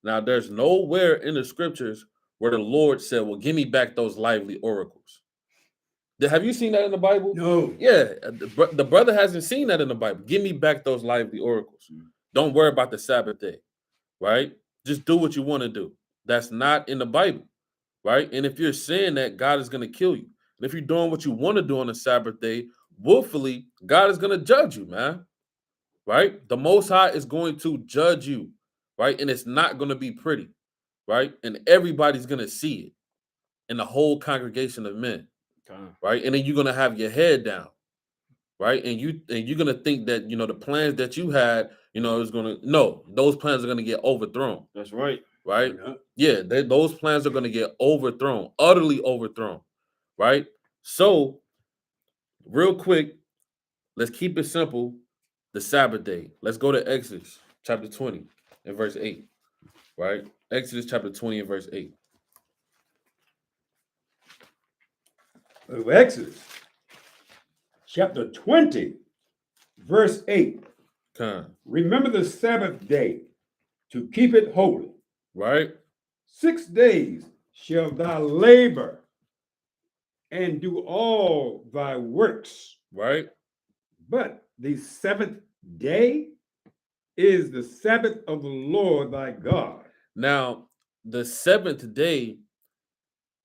Now, there's nowhere in the scriptures where the Lord said, well, give me back those lively oracles. Have you seen that in the Bible? No. Yeah, the brother hasn't seen that in the Bible. Give me back those lively oracles. Don't worry about the Sabbath day, right? Just do what you want to do. That's not in the Bible, right? And if you're saying that, God is going to kill you. And if you're doing what you want to do on the Sabbath day, willfully, God is going to judge you, man, right? The Most High is going to judge you, right? And it's not going to be pretty, right? And everybody's going to see it in the whole congregation of men, right? And then you're going to have your head down, right? And you're going to think that, the plans that you had, those plans are going to get overthrown. That's right. Right? Yeah, those plans are going to get overthrown, utterly overthrown, right? So, real quick, let's keep it simple. The Sabbath day. Let's go to Exodus chapter 20 and verse 8, right? Exodus chapter 20 and verse 8. Exodus chapter 20, verse 8. Remember the Sabbath day to keep it holy. Right? 6 days shall thou labor and do all thy works. Right? But the seventh day is the Sabbath of the Lord thy God. Now, the seventh day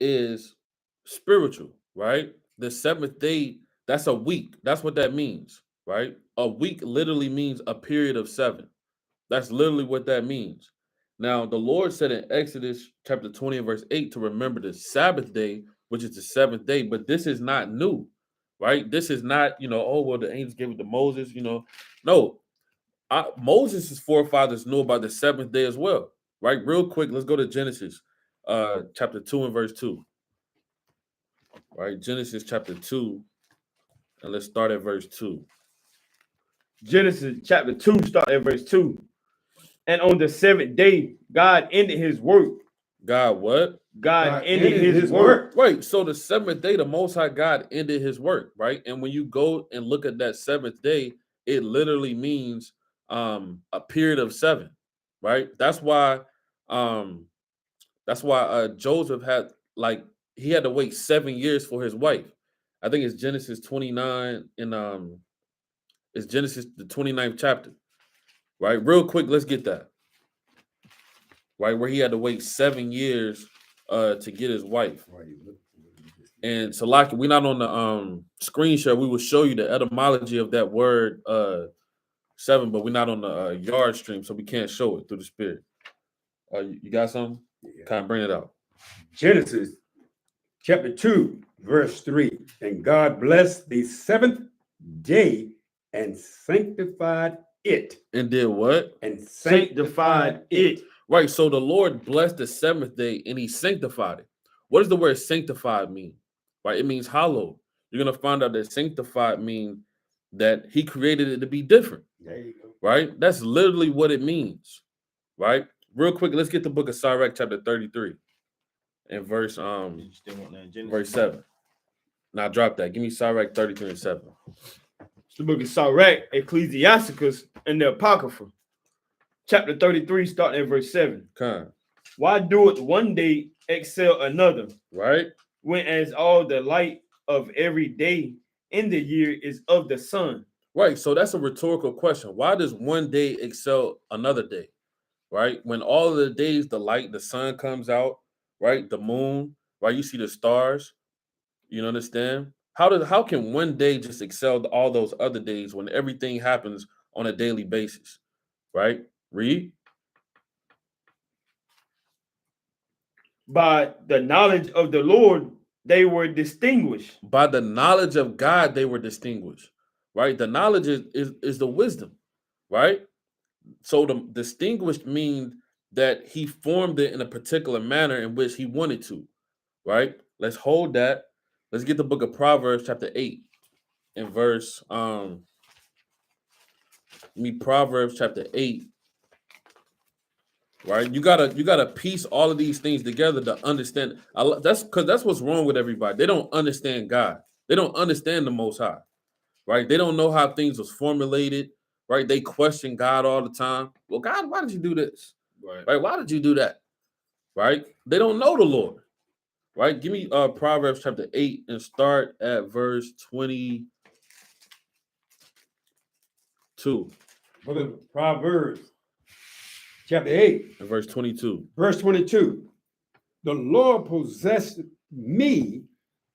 is spiritual, right? The seventh day, that's a week. That's what that means, right? A week literally means a period of 7. That's literally what that means. Now, the Lord said in Exodus chapter 20 and verse 8 to remember the Sabbath day, which is the 7th day, but this is not new. right? This is not, oh, well, the angels gave it to Moses, No, Moses' forefathers knew about the seventh day as well, right? Real quick, let's go to Genesis chapter 2 and verse 2. Right, Genesis chapter 2, and let's start at verse 2. Genesis chapter 2, start at verse 2. And on the seventh day, God ended his work. God what? God ended his work. Right, so the seventh day, the Most High God ended his work, right? And when you go and look at that seventh day, it literally means a period of 7, right? That's why Joseph had, he had to wait 7 years for his wife. I think it's Genesis 29 and it's Genesis the 29th chapter. Right, real quick, let's get that. Right, where he had to wait 7 years to get his wife. And Salaki, we're not on the screen share. We will show you the etymology of that word 7, but we're not on the yard stream, so we can't show it through the spirit. You got something? Yeah. Kind of bring it out. Genesis chapter 2, verse 3. And God blessed the seventh day and sanctified it. And did what? And Sanctified it. Right, so the Lord blessed the seventh day and he sanctified it. What does the word sanctified mean? Right, it means hallowed. You're going to find out that sanctified means that he created it to be different. There you go. Right, that's literally what it means. Right, real quick, let's get the book of Sirach chapter 33 and verse 7. Now drop that. Give me Sirach 33 and 7. It's the book of Sirach, Ecclesiasticus, and the Apocrypha. Chapter 33, starting at verse 7. Okay. Why doeth one day excel another? Right. When as all the light of every day in the year is of the sun. Right. So that's a rhetorical question. Why does one day excel another day? Right. When all of the days, the light, the sun comes out, right? The moon, right? You see the stars. You understand? How can one day just excel all those other days when everything happens on a daily basis? Right? Read. By the knowledge of the Lord, they were distinguished. By the knowledge of God, they were distinguished. Right? The knowledge is the wisdom, right? So the distinguished means that he formed it in a particular manner in which he wanted to, right? Let's hold that. Let's get the book of Proverbs chapter 8 and verse Proverbs chapter 8. Right? You gotta piece all of these things together to understand. That's what's wrong with everybody. They don't understand God. They don't understand the Most High. Right? They don't know how things was formulated. Right? They question God all the time. Well, God, why did you do this? Right? Why did you do that? Right? They don't know the Lord. Right? Give me Proverbs chapter 8 and start at verse 22. Book of Proverbs chapter 8 and verse 22. Verse 22. The Lord possessed me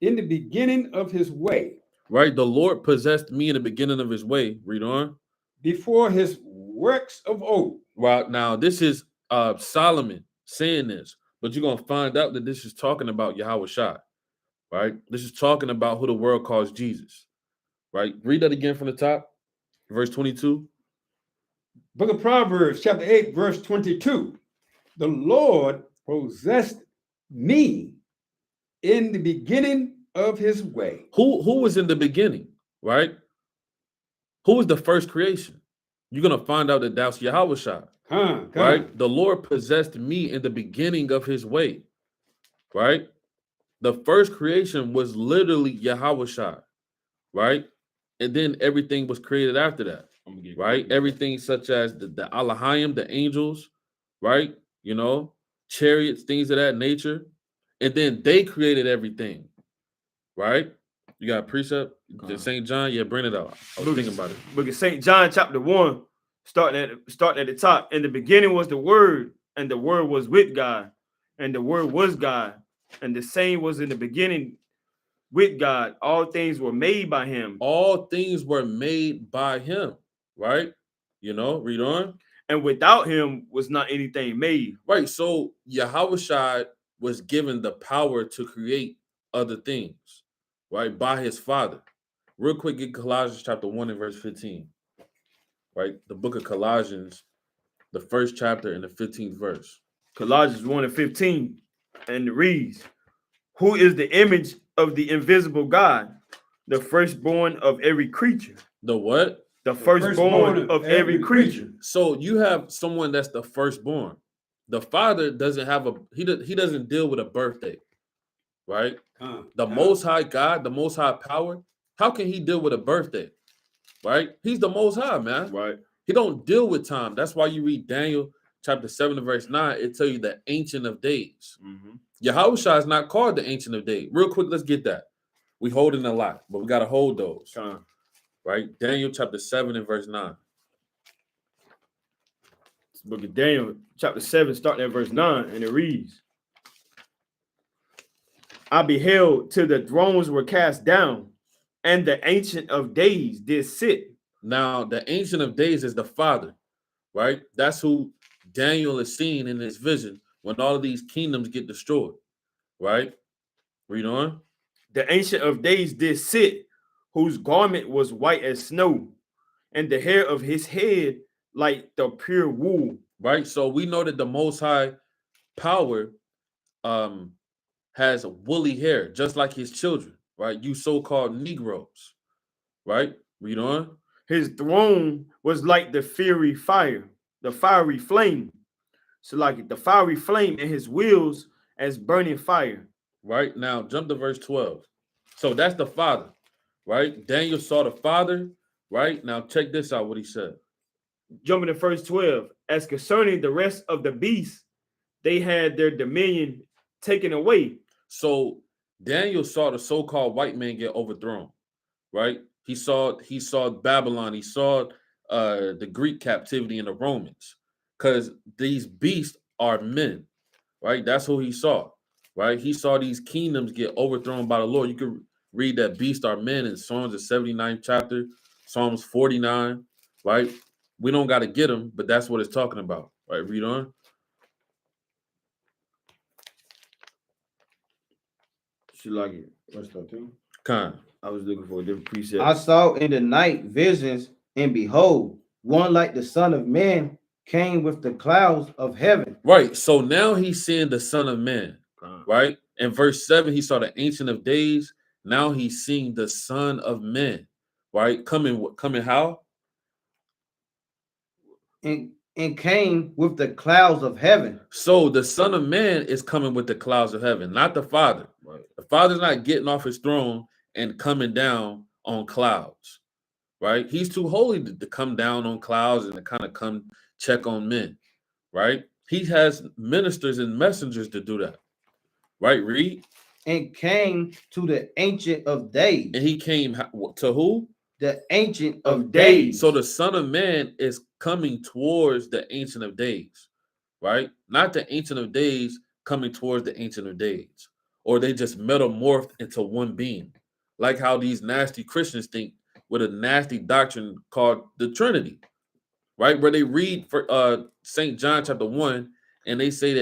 in the beginning of his way. Right? The Lord possessed me in the beginning of his way. Read on. Before his works of old. Well, now this is Solomon saying this, but you're going to find out that this is talking about Yahweh Shai. Right? This is talking about who the world calls Jesus. Right? Read that again from the top. Verse 22. Book of Proverbs, chapter 8, verse 22. The Lord possessed me in the beginning of his way. Who was in the beginning, right? Who was the first creation? You're going to find out that that's Yahweh Shai. Right? The Lord possessed me in the beginning of his way. Right? The first creation was literally Yahweh Shai. Right? And then everything was created after that. Right? Everything such as the Alahayim, the angels, right? Chariots, things of that nature. And then they created everything. Right? You got a precept? St. John? Yeah, bring it out. I was thinking about it. Book of St. John, chapter 1, starting at the top. In the beginning was the Word, and the Word was with God, and the Word was God, and the same was in the beginning with God. All things were made by him. All things were made by him, right? Read on. And without him was not anything made. Right, so Yahweh Shai was given the power to create other things, right, by his Father, Real quick, get Colossians chapter 1 and verse 15. Right? The book of Colossians, the first chapter and the 15th verse. Colossians 1 and 15, and it reads, who is the image of the invisible God, the firstborn of every creature. The what? The firstborn of every creature. So you have someone that's the firstborn. The Father doesn't have he doesn't deal with a birthday, right? The Most High God, the Most High power, how can he deal with a birthday, right? He's the Most High, man. Right. He don't deal with time. That's why you read Daniel chapter 7 and verse 9. It tells you the Ancient of Days. Mm-hmm. Yahushua is not called the Ancient of Days. Real quick, let's get that. We holding a lot, but we got to hold those. Right? Daniel chapter 7 and verse 9. This book of Daniel chapter 7, starting at verse 9, and it reads, I beheld till the thrones were cast down, and the Ancient of Days did sit. Now, the Ancient of Days is the Father, right? That's who Daniel is seeing in his vision when all of these kingdoms get destroyed, right? Read on. The Ancient of Days did sit, whose garment was white as snow, and the hair of his head like the pure wool. Right? So we know that the Most High power has woolly hair, just like his children, right? You so-called Negroes, right? Read on. His throne was like the fiery fire, the fiery flame. So like the fiery flame, and his wheels as burning fire. Right? Now jump to verse 12. So that's the Father, right? Daniel saw the Father, right? Now check this out, what he said. Jumping to verse 12. As concerning the rest of the beasts, they had their dominion taken away. So Daniel saw the so-called white man get overthrown, right? He saw Babylon, he saw the Greek captivity and the Romans, because these beasts are men, right? That's who he saw, right? He saw these kingdoms get overthrown by the Lord. You could read that beasts are men in Psalms, the 79th chapter, Psalms 49, right? We don't got to get them, but that's what it's talking about, right? Read on. She like it. Verse 13. Kind. I was looking for a different precept. I saw in the night visions, and behold, one like the Son of Man came with the clouds of heaven. Right. So now he's seeing the Son of Man, right? In verse 7, he saw the Ancient of Days. Now he's seeing the Son of Man, right? Coming how? And came with the clouds of heaven. So the Son of Man is coming with the clouds of heaven, not the Father. Right. The Father's not getting off his throne and coming down on clouds, right? He's too holy to come down on clouds and to kind of come check on men, right? He has ministers and messengers to do that, right? Read. And came to the Ancient of Days. And he came to who? The Ancient of Days. So the Son of Man is coming towards the Ancient of Days, right? Not the Ancient of Days coming towards the Ancient of Days, or they just metamorphed into one being, like how these nasty Christians think with a nasty doctrine called the Trinity, right? Where they read for St. John chapter 1, and they say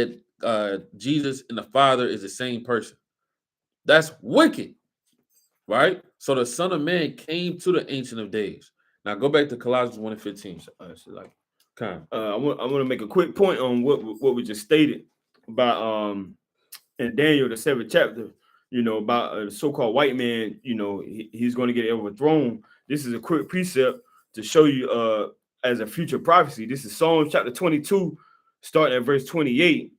that Jesus and the Father is the same person. That's wicked, right? So the Son of Man came to the Ancient of Days. Now go back to Colossians 1 and 15. I want to make a quick point on what we just stated about in Daniel the 7th chapter. You know, about the so-called white man. You know, he's going to get overthrown. This is a quick precept to show you as a future prophecy. This is Psalms chapter 22, starting at verse 28.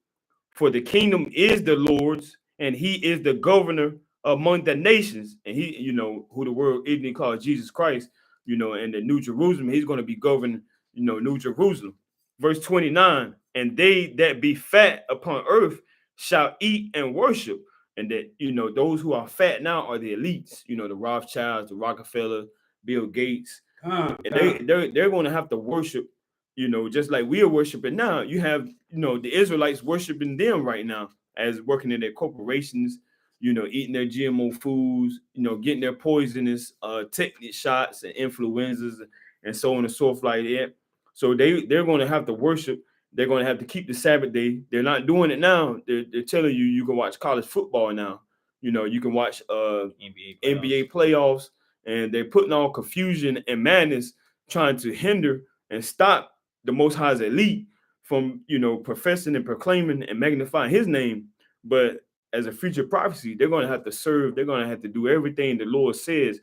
For the kingdom is the Lord's, and he is the governor among the nations. And he, you know, who the world ignorantly calls Jesus Christ, you know, and the New Jerusalem, he's going to be governing, you know, New Jerusalem. Verse 29, and they that be fat upon earth shall eat and worship. And that, you know, those who are fat now are the elites, you know, the Rothschilds, the Rockefeller, Bill Gates. And they're going to have to worship, you know, just like we are worshiping now. You have, you know, the Israelites worshiping them right now as working in their corporations, you know, eating their GMO foods, you know, getting their poisonous tetanus shots and influenzas and so on and so forth like that. So they're going to have to worship. They're going to have to keep the Sabbath day. They're not doing it now. They're telling you can watch college football now. You know, you can watch NBA playoffs and they're putting all confusion and madness, trying to hinder and stop the Most High's elite from, professing and proclaiming and magnifying his name. But as a future prophecy, they're going to have to serve. They're going to have to do everything the Lord says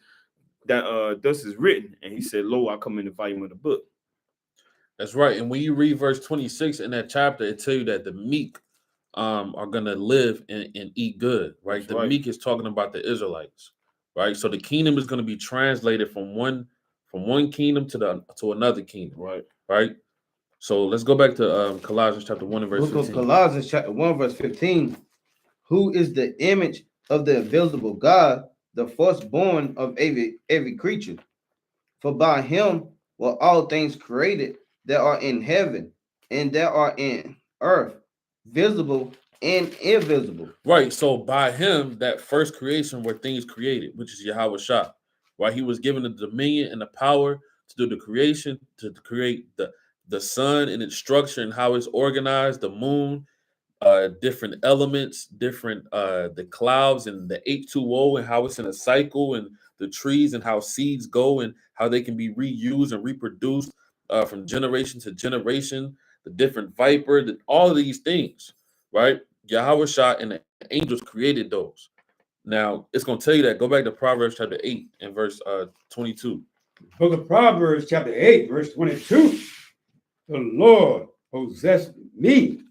that thus is written. And he said, lo, I come in the volume of the book. That's right. And when you read verse 26 in that chapter, it tells you that the meek are going to live and eat good, right? That's the right. meek is talking about the Israelites, right? So the kingdom is going to be translated from one kingdom to another kingdom, right? So let's go back to Colossians chapter 1 and verse Book 15. of Colossians chapter 1 verse 15. Who is the image of the invisible God, the firstborn of every creature? For by him were all things created that are in heaven and that are in earth, visible and invisible. Right. So by him, that first creation were things created, which is Yahweh Shah. Right. He was given the dominion and the power to do the creation, to create the sun and its structure and how it's organized, the moon, different elements, different the clouds and the H2O and how it's in a cycle, and the trees and how seeds go and how they can be reused and reproduced from generation to generation, the different viper, all of these things, right? Yahweh Shah and the angels created those. Now it's going to tell you that. Go back to Proverbs chapter 8 and verse 22. Book of Proverbs, chapter 8, verse 22. The Lord possessed me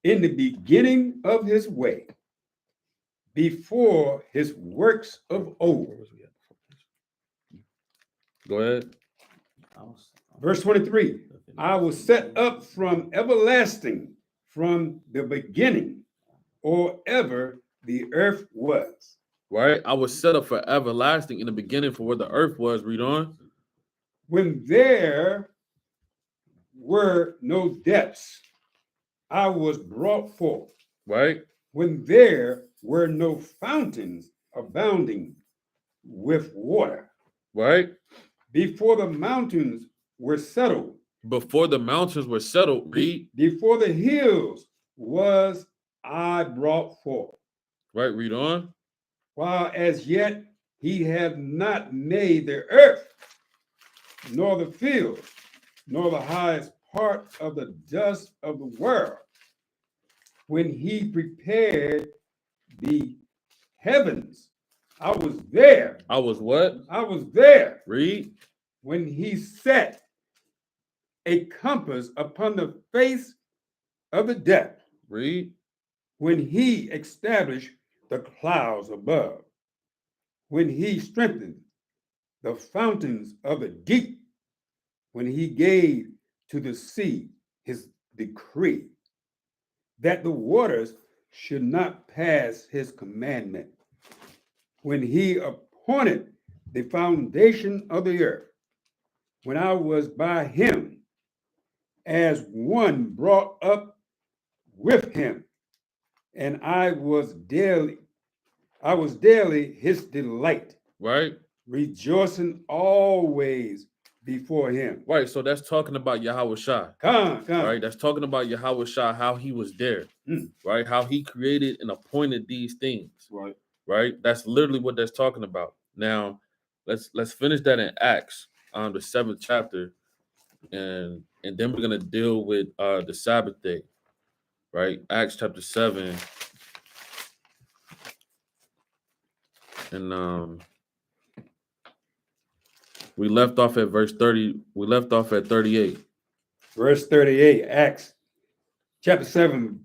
in the beginning of his way, before his works of old. Go ahead. Verse 23. I was set up from everlasting, from the beginning, or ever the earth was. Right? I was set up for everlasting in the beginning, for where the earth was. Read on. When there were no depths, I was brought forth. Right? When there were no fountains abounding with water. Right? Before the mountains were settled. Before the mountains were settled. Read. Before the hills was I brought forth. Right? Read on. While as yet he had not made the earth, nor the fields, nor the highest part of the dust of the world. When he prepared the heavens, I was there. I was what? I was there. Read. When he set a compass upon the face of the depth. Read. When he established the clouds above. When he strengthened the fountains of the deep. When he gave to the sea his decree, that the waters should not pass his commandment. When he appointed the foundation of the earth, when I was by him as one brought up with him, and I was daily his delight. Right? Rejoicing always before him. Right. So that's talking about Yahweh Shah. Come. Right. That's talking about Yahweh Shah, how he was there. Right. How he created and appointed these things. Right. Right. That's literally what that's talking about. Now, let's finish that in Acts, the 7th chapter, and then we're gonna deal with the Sabbath day. Right. Acts chapter 7. And we left off at verse 30. We left off at 38. Verse 38, Acts chapter 7,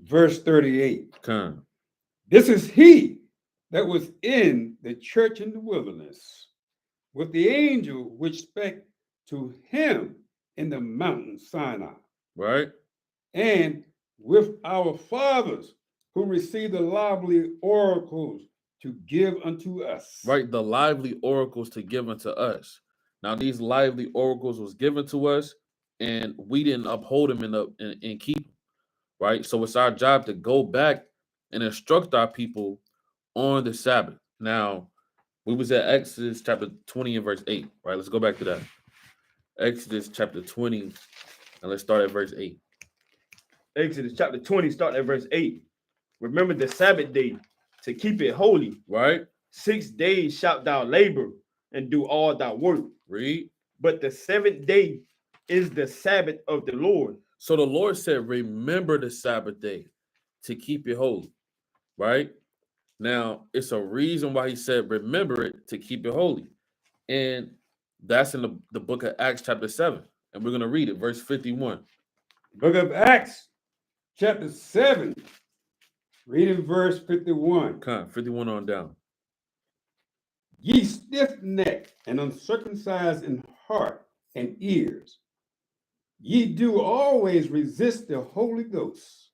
verse 38. Come. This is he that was in the church in the wilderness, with the angel which spake to him in the mountain Sinai. Right. And with our fathers who received the lively oracles to give unto us. Right, the lively oracles to give unto us. Now, these lively oracles was given to us, and we didn't uphold them and keep them. Right, so it's our job to go back and instruct our people on the Sabbath. Now, we was at Exodus chapter 20 and verse 8. Right, let's go back to that. Exodus chapter 20, and let's start at verse 8. Exodus chapter 20, starting at verse 8. Remember the Sabbath day to keep it holy. Right. 6 days shalt thou labor and do all thy work. Read. But the seventh day is the Sabbath of the Lord. So the Lord said, remember the Sabbath day to keep it holy, right? Now, it's a reason why he said, remember it to keep it holy. And that's in the book of Acts chapter 7. And we're going to read it, verse 51. Book of Acts, chapter 7, reading verse 51. Come on, 51 on down. Ye stiff-necked and uncircumcised in heart and ears, ye do always resist the Holy Ghost,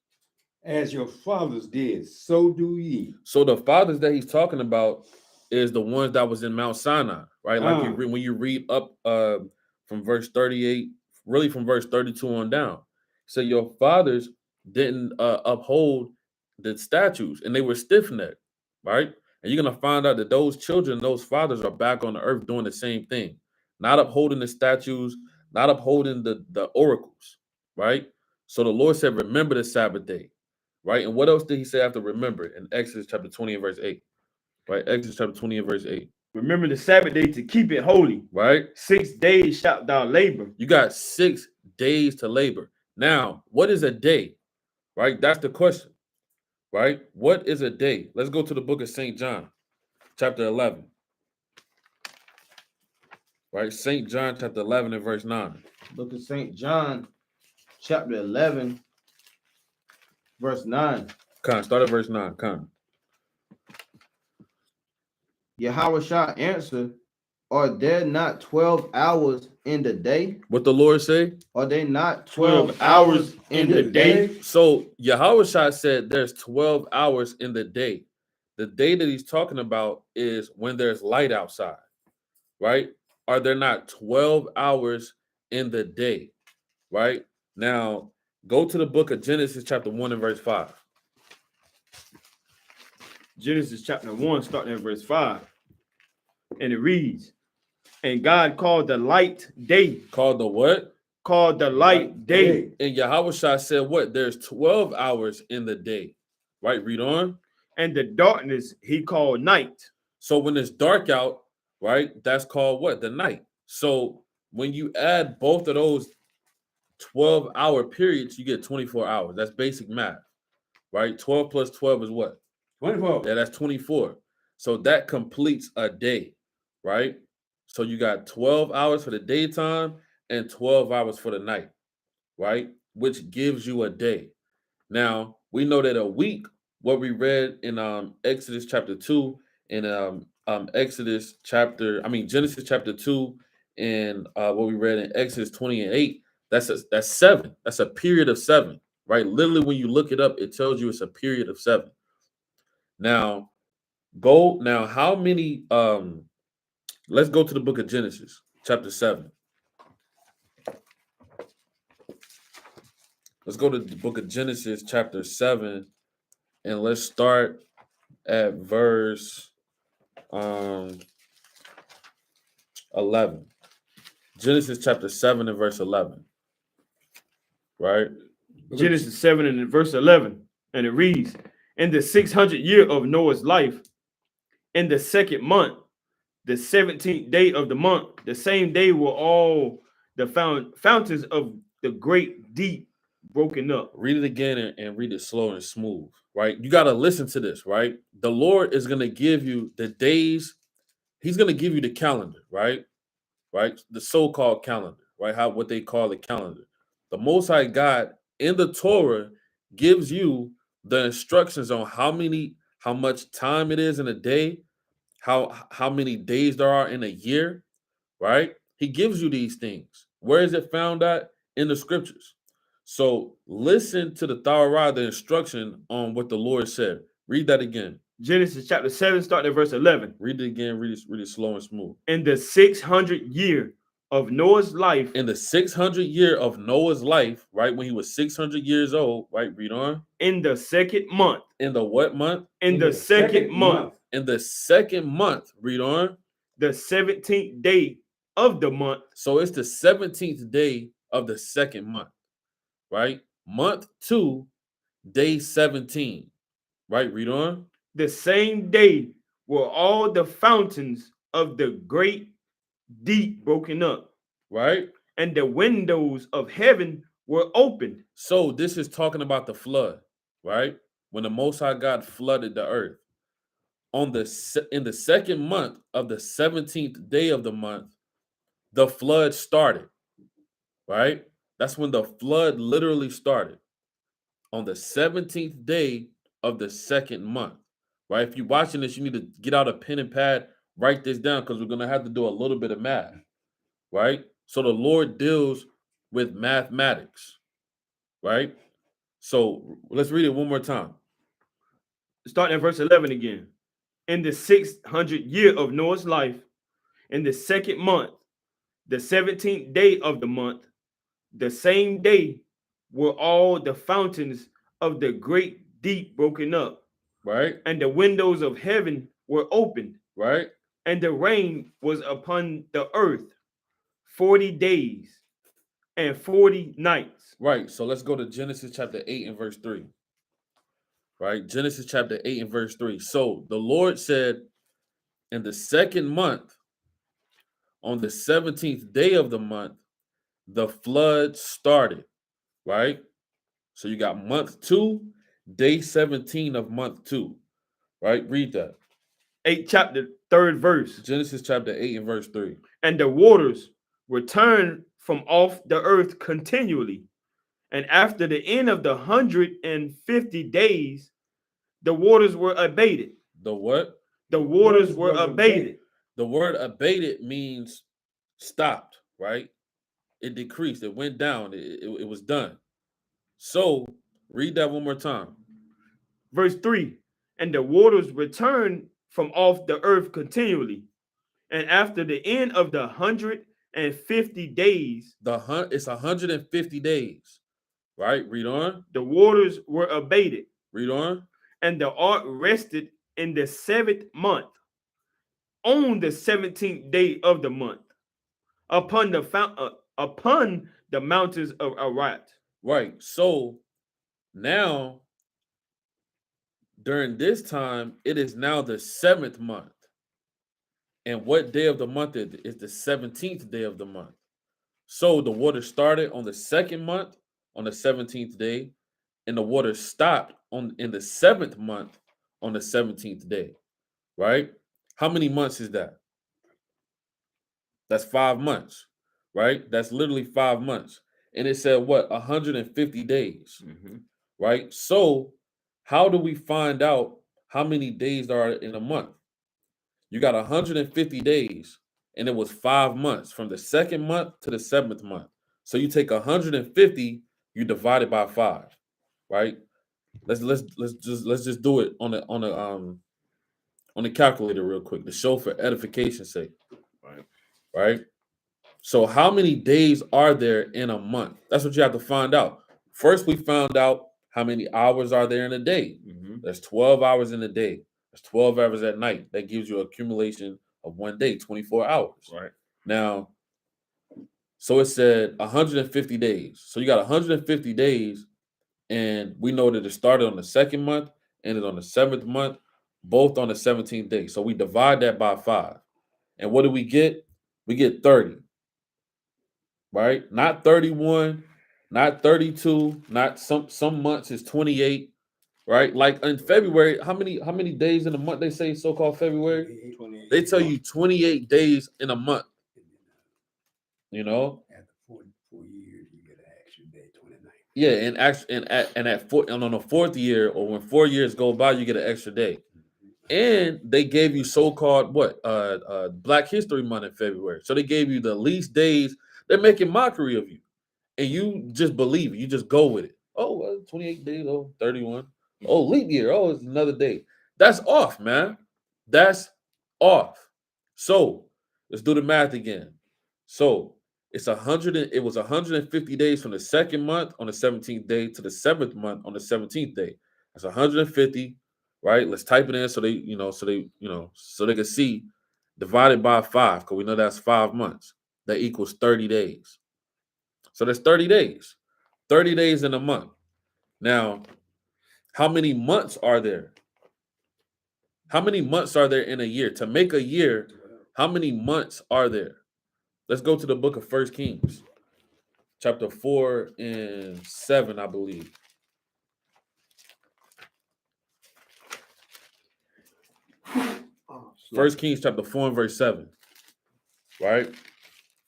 as your fathers did, so do ye. So the fathers that he's talking about is the ones that was in Mount Sinai, right? Like when you read up from verse 38, really from verse 32 on down. So your fathers didn't uphold the statutes, and they were stiff-necked, right? And you're going to find out that those children, those fathers are back on the earth doing the same thing, not upholding the statutes, not upholding the oracles, right? So the Lord said, remember the Sabbath day, right? And what else did he say after remember in Exodus chapter 20 and verse 8, right? Exodus chapter 20 and verse 8. Remember the Sabbath day to keep it holy. Right? 6 days shalt thou labor. You got 6 days to labor. Now, what is a day? Right? That's the question. Right? What is a day? Let's go to the book of St. John, chapter 11. Right? St. John, chapter 11 and verse 9. Book of St. John, chapter 11, verse 9. Start at verse 9. Yahushua answered, are there not 12 hours in the day? What the Lord say? Are they not 12 hours in the day? So Yahushua said there's 12 hours in the day. The day that he's talking about is when there's light outside, right? Are there not 12 hours in the day, right? Now, go to the book of Genesis chapter 1 and verse 5. Genesis chapter 1, starting at verse 5. And it reads, and God called the light day. Called the what? Called the light day. And Yahushua said what? There's 12 hours in the day, right? Read on. And the darkness he called night. So when it's dark out, right, that's called what? The night. So when you add both of those 12-hour periods, you get 24 hours. That's basic math, right? 12 plus 12 is what? 24. Yeah, that's 24. So that completes a day, right? So you got 12 hours for the daytime and 12 hours for the night, right? Which gives you a day. Now, we know that a week, what we read in Exodus chapter 2 and Genesis chapter 2 and what we read in Exodus 20 and 8, that's 7. That's a period of 7, right? Literally, when you look it up, it tells you it's a period of 7. Now, how many let's go to the book of Genesis, chapter 7. Let's go to the book of Genesis, chapter 7, and let's start at verse 11. Genesis chapter 7 and verse 11. Right? Genesis 7 and verse 11. And it reads, in the 600th year of Noah's life, in the 2nd month, the 17th day of the month, the same day were all the fountains of the great deep broken up. Read it again and read it slow and smooth, right? You got to listen to this, right? The Lord is going to give you the days. He's going to give you the calendar, right? Right? The so-called calendar, right? What they call the calendar. The Most High God in the Torah gives you the instructions on how much time it is in a day, how many days there are in a year, right? He gives you these things. Where is it found at? In the scriptures. So listen to the Torah, the instruction on what the Lord said. Read that again. Genesis chapter 7, starting at verse 11. Read it again. Read it slow and smooth. In the 600th year of Noah's life. In the 600th year of Noah's life, right? When he was 600 years old, right? Read on. In the 2nd month. In the what month? In the 2nd month. In the 2nd month. Read on. The 17th day of the month. So it's the 17th day of the 2nd month, right? Month 2, day 17, right? Read on. The same day were all the fountains of the great deep broken up, right? and the windows of heaven were opened. So this is talking about the flood, right? When the Most High God flooded the earth. In the second month of the 17th day of the month, the flood started, right? That's when the flood literally started. On the 17th day of the second month, right? If you're watching this, you need to get out a pen and pad, write this down because we're going to have to do a little bit of math, right? So the Lord deals with mathematics, right? So let's read it one more time. Starting at verse 11 again. In the 600th year of Noah's life, in the second month, the 17th day of the month, the same day were all the fountains of the great deep broken up, Right? and the windows of heaven were opened, Right? and the rain was upon the earth 40 days and 40 nights. Right. So let's go to Genesis chapter 8 and verse 3. Right? Genesis chapter 8 and verse 3. So the Lord said, in the second month, on the 17th day of the month, the flood started. Right? So you got month 2, day 17 of month 2. Right? Read that. 8th chapter, 3rd verse. Genesis chapter 8 and verse 3. And the waters returned from off the earth continually. And after the end of the 150 days, the waters were abated. The what? The waters were abated. The word abated means stopped, right? It decreased. It went down. It was done. So read that one more time. Verse 3. And the waters returned from off the earth continually. And after the end of the 150 days, It's 150 days, right? Read on. the waters were abated. Read on. And the ark rested in the 7th month, on the 17th day of the month, upon the mountains of Ararat. Right. So now, during this time, it is now the 7th month. And what day of the month is it? It's the 17th day of the month. So the water started on the second month, on the 17th day, and the water stopped in the 7th month on the 17th day, right? How many months is that? That's 5 months, right? That's literally 5 months. And it said what? 150 days, right? So how do we find out how many days there are in a month? You got 150 days, and it was 5 months from the second month to the 7th month. So you take 150, you divide it by 5, right? Let's just do it on the calculator real quick to show for edification's sake. Right? So how many days are there in a month? That's what you have to find out. First, we found out how many hours are there in a day. There's 12 hours in a day. There's 12 hours at night. That gives you an accumulation of one day, 24 hours. Right. Now, so it said 150 days. So you got 150 days, and we know that it started on the second month, ended on the 7th month, both on the 17th day. So we divide that by 5. And what do we get? We get 30. Right? Not 31, not 32, not some months is 28. Right? Like in February, how many days in a month they say so-called February? They tell you 28 days in a month. You know? After 4 years, you get an extra day, 29. Yeah, and on the 4th year, or when 4 years go by, you get an extra day. And they gave you so-called Black History Month in February. So they gave you the least days. They're making mockery of you. And you just believe it. You just go with it. Oh, well, 28 days. Oh, 31. Oh, leap year. Oh, it's another day. That's off, man. That's off. So let's do the math again. So it was 150 days from the second month on the 17th day to the 7th month on the 17th day. That's 150, right? Let's type it in so they can see, divided by 5, because we know that's 5 months. That equals 30 days. So that's 30 days. 30 days in a month. Now, how many months are there? How many months are there in a year? To make a year, How many months are there? Let's go to the book of 1 Kings, chapter 4 and 7, I believe. First Kings chapter 4 and verse 7. Right?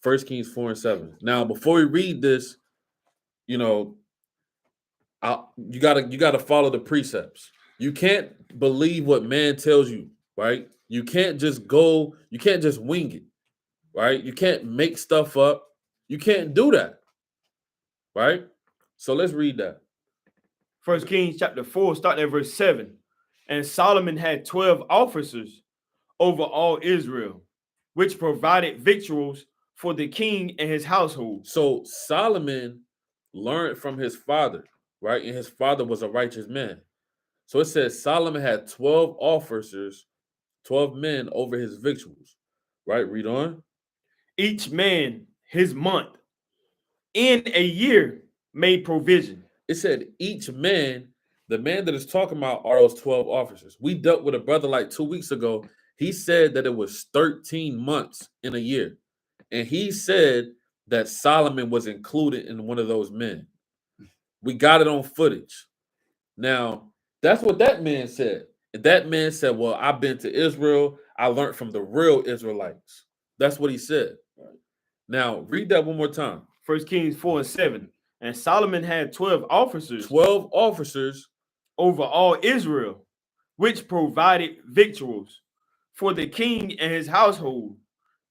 1 Kings 4 and 7. Now, before we read this, you know, you gotta follow the precepts. You can't believe what man tells you, right? You can't just wing it, right? You can't make stuff up. You can't do that, right? So let's read that. 1 Kings chapter 4, starting at verse 7. And Solomon had 12 officers over all Israel, which provided victuals for the king and his household. So Solomon learned from his father, right? And his father was a righteous man. So it says Solomon had 12 officers, 12 men over his victuals, right? Read on. Each man his month in a year made provision. It said each man, the man that is talking about are those 12 officers. We dealt with a brother like 2 weeks ago. He said that it was 13 months in a year. And he said that Solomon was included in one of those men. We got it on footage. Now, that's what that man said. And that man said, well, I've been to Israel. I learned from the real Israelites. That's what he said. Now, read that one more time. 1 Kings 4 and 7. And Solomon had 12 officers 12 officers over all Israel, which provided victuals for the king and his household,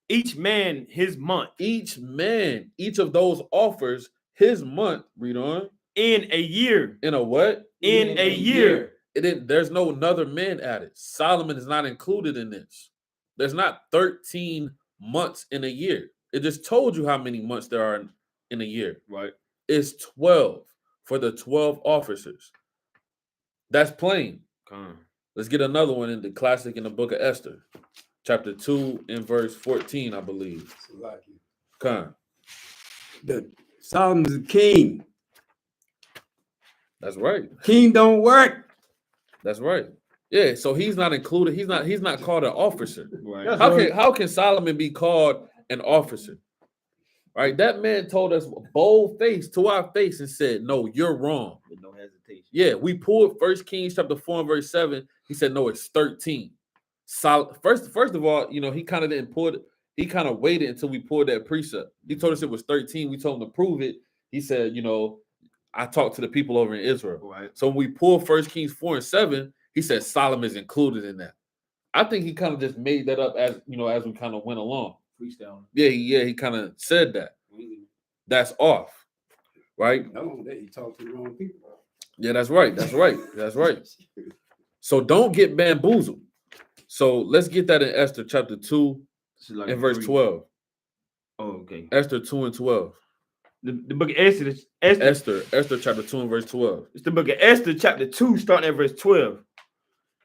each man his month. Each man, each of those offers his month. Read on. In a year. In a what? In a year. There's no another man added. Solomon is not included in this. There's not 13 months in a year. It just told you how many months there are in a year. Right. It's 12 for the 12 officers. That's plain. Let's get another one in the classic in the book of Esther, chapter 2 and verse 14, I believe. The Solomon's a king. That's right. King don't work. That's right. Yeah, so he's not included. He's not called an officer. Right. How can Solomon be called an officer? Right? That man told us bold face to our face and said, no, you're wrong. With no hesitation. Yeah, we pulled 1 Kings chapter 4 and verse 7. He said, no, it's 13. First of all, he kind of didn't pull it. He kind of waited until we pulled that precept. He told us it was 13. We told him to prove it. He said, I talked to the people over in Israel. Right. So when we pulled 1 Kings 4 and 7, he said Solomon is included in that. I think he kind of just made that up as we kind of went along. Freestyle. Yeah, he kind of said that. That's off, right? No, he talked to the wrong people. Yeah, that's right. So don't get bamboozled. So let's get that in Esther chapter 2 and verse 12. Oh, okay. Esther 2 and 12. The book of Esther chapter 2 and verse 12. It's the book of Esther chapter 2, starting at verse 12.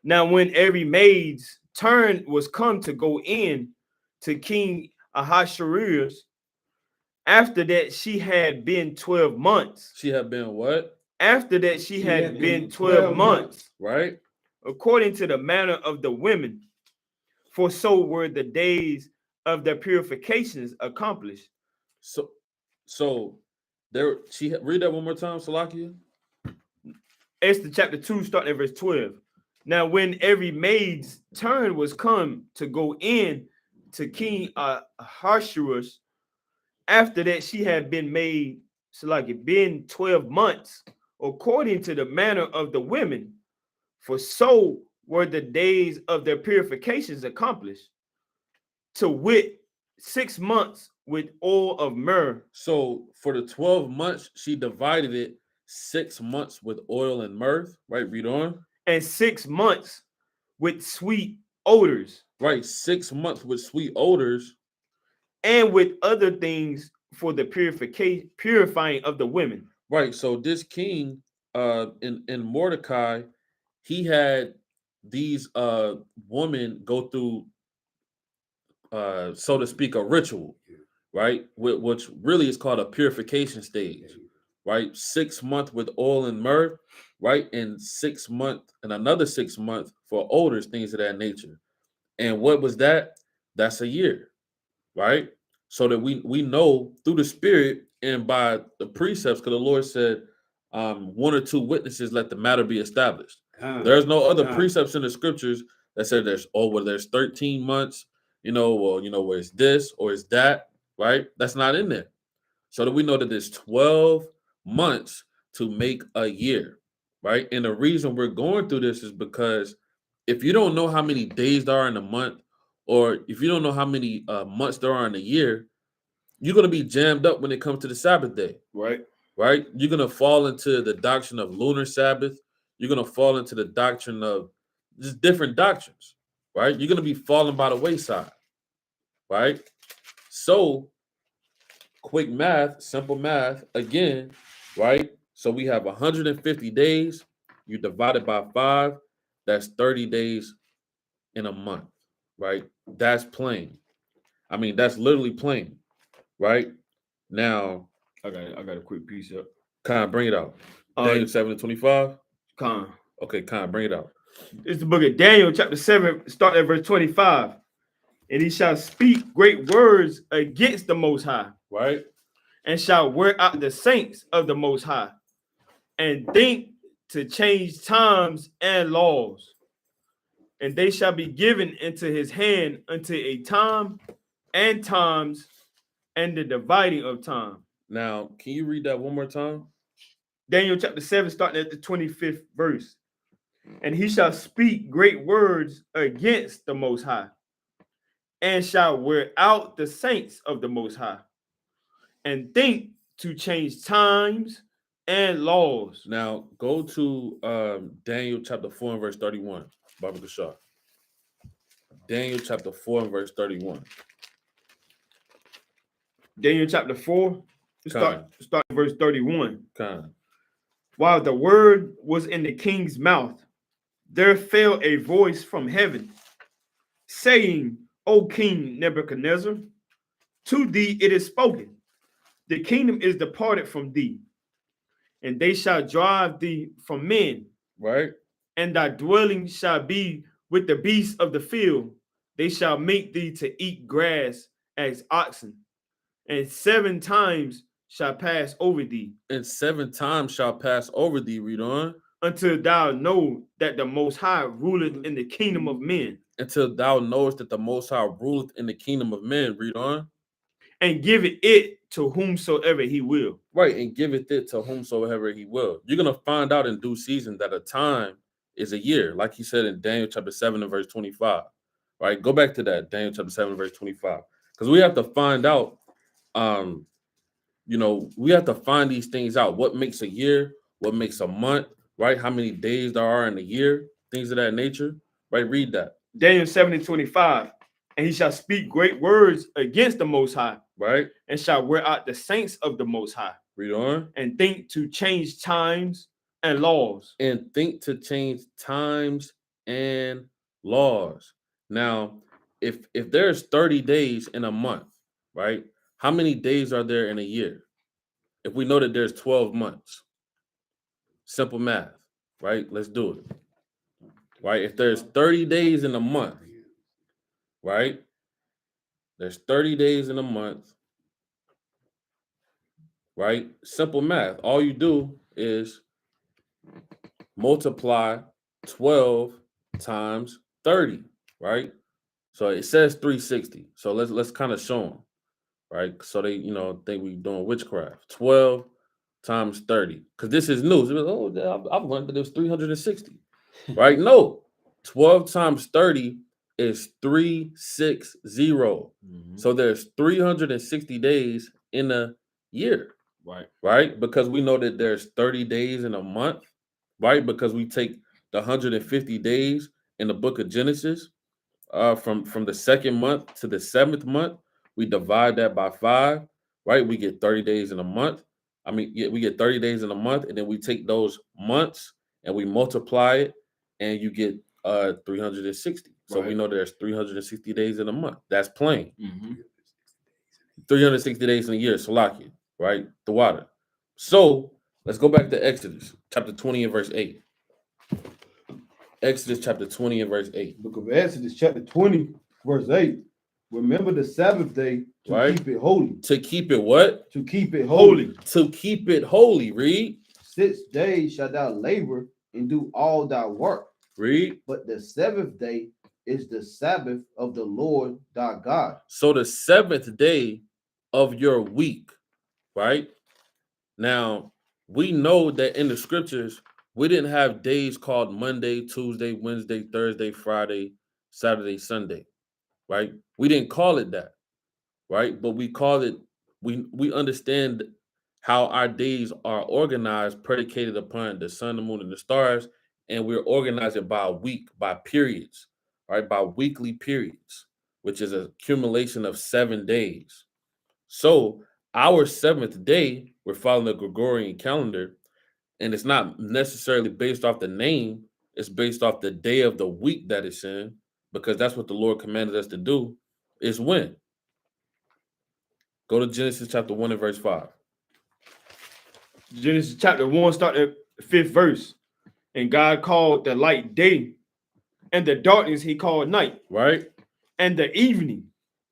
Now, when every maid's turn was come to go in to King Ahasuerus, after that she had been 12 months. She had been what? After that she had been 12 months. Right? According to the manner of the women, for so were the days of their purifications accomplished. So there, read that one more time, Salakia. Esther chapter 2, starting at verse 12. Now, when every maid's turn was come to go in to King Ahasuerus, after that she had been made, been 12 months, according to the manner of the women, for so were the days of their purifications accomplished, to wit, 6 months with oil of myrrh. So for the 12 months, she divided it 6 months with oil and myrrh, right? Read on. And 6 months with sweet odors. Right, 6 months with sweet odors. And with other things for the purifying of the women. Right, so this king in Mordecai, he had these women go through, so to speak, a ritual, right? Which really is called a purification stage, right? 6 months with oil and myrrh, right? And 6 months and another 6 months for odors, things of that nature. And what was that? that's a year, right? So that we know through the Spirit and by the precepts, because the Lord said, one or two witnesses, let the matter be established. There's no other precepts in the scriptures that said there's 13 months, where it's this or it's that, right? That's not in there. So that we know that there's 12 months to make a year, right? And the reason we're going through this is because if you don't know how many days there are in a month, or if you don't know how many months there are in a year, you're going to be jammed up when it comes to the Sabbath day, Right. right? You're going to fall into the doctrine of lunar Sabbath. You're going to fall into the doctrine of just different doctrines, right? You're going to be falling by the wayside, right? So, quick math, simple math, again, right? So we have 150 days. You divide it by 5. That's 30 days in a month, right? That's plain. I mean, that's literally plain, right? Now, I got a quick piece up. Khan, bring it out. Daniel 7:25. Khan. Okay, Khan, bring it out. It's the book of Daniel, chapter 7, starting at verse 25. And he shall speak great words against the Most High, Right? and shall wear out the saints of the Most High, and think to change times and laws. And they shall be given into his hand unto a time and times and the dividing of time. Now, can you read that one more time? Daniel chapter 7, starting at the 25th verse. And he shall speak great words against the Most High, and shall wear out the saints of the Most High, and think to change times and laws. Now, go to Daniel chapter 4 and verse 31. Baba Gashar. Daniel chapter 4 and verse 31. Daniel chapter 4, start verse 31. Khan. While the word was in the king's mouth, there fell a voice from heaven, saying, O King Nebuchadnezzar, to thee it is spoken, the kingdom is departed from thee, and they shall drive thee from men, Right? and thy dwelling shall be with the beasts of the field. They shall make thee to eat grass as oxen, and 7 times shall pass over thee. And 7 times shall pass over thee, read on. Until thou know that the Most High ruleth in the kingdom of men. Until thou knowest that the Most High ruleth in the kingdom of men, read on. And giveth it to whomsoever he will. Right, and giveth it to whomsoever he will. You're going to find out in due season that a time is a year, like he said in Daniel chapter 7 and verse 25. Right, go back to that, Daniel chapter 7 verse 25. Because we have to find out, we have to find these things out. What makes a year? What makes a month? Right? How many days there are in a year? Things of that nature. Right? Read that. Daniel 7 and 25. And he shall speak great words against the Most High. Right? And shall wear out the saints of the Most High. Read on. And think to change times and laws. And think to change times and laws. Now, if there's 30 days in a month, right? How many days are there in a year? If we know that there's 12 months. Simple math, right? Let's do it. Right? If there's 30 days in a month, right? There's 30 days in a month, right? Simple math. All you do is multiply 12 times 30, right? So it says 360. So let's kind of show them, right? So they, think we doing witchcraft. 12 times 30, because this is news. I've learned that it was 360, right? No, 12 times 30 is 360. Mm-hmm. So there's 360 days in a year, right? Because we know that there's 30 days in a month, right? Because we take the 150 days in the book of Genesis, from the 2nd month to the 7th month, we divide that by 5, right? We get 30 days in a month. We get 30 days in a month, and then we take those months and we multiply it, and you get 360. So we know there's 360 days in a month. That's plain. Mm-hmm. 360 days in a year, Salaki, right? The water. So let's go back to Exodus chapter 20 and verse 8. Exodus chapter 20 and verse 8. Book of Exodus chapter 20, verse 8. Remember the Sabbath day to Right. keep it holy. To keep it what? To keep it holy. To keep it holy. Read. 6 days shalt thou labor and do all thy work. Read. But the seventh day is the Sabbath of the Lord thy God. So the seventh day of your week, right? Now, we know that in the scriptures, we didn't have days called Monday, Tuesday, Wednesday, Thursday, Friday, Saturday, Sunday, right? We didn't call it that, right? But we call it, we understand how our days are organized, predicated upon the sun, the moon, and the stars, and we're organizing by a week, by periods, right? By weekly periods, which is an accumulation of 7 days. So our seventh day, we're following the Gregorian calendar, and it's not necessarily based off the name, it's based off the day of the week that it's in, because that's what the Lord commanded us to do, is when? Go to Genesis chapter 1 and verse 5. Genesis chapter 1, start at the 5th verse. And God called the light day, and the darkness he called night. Right? And the evening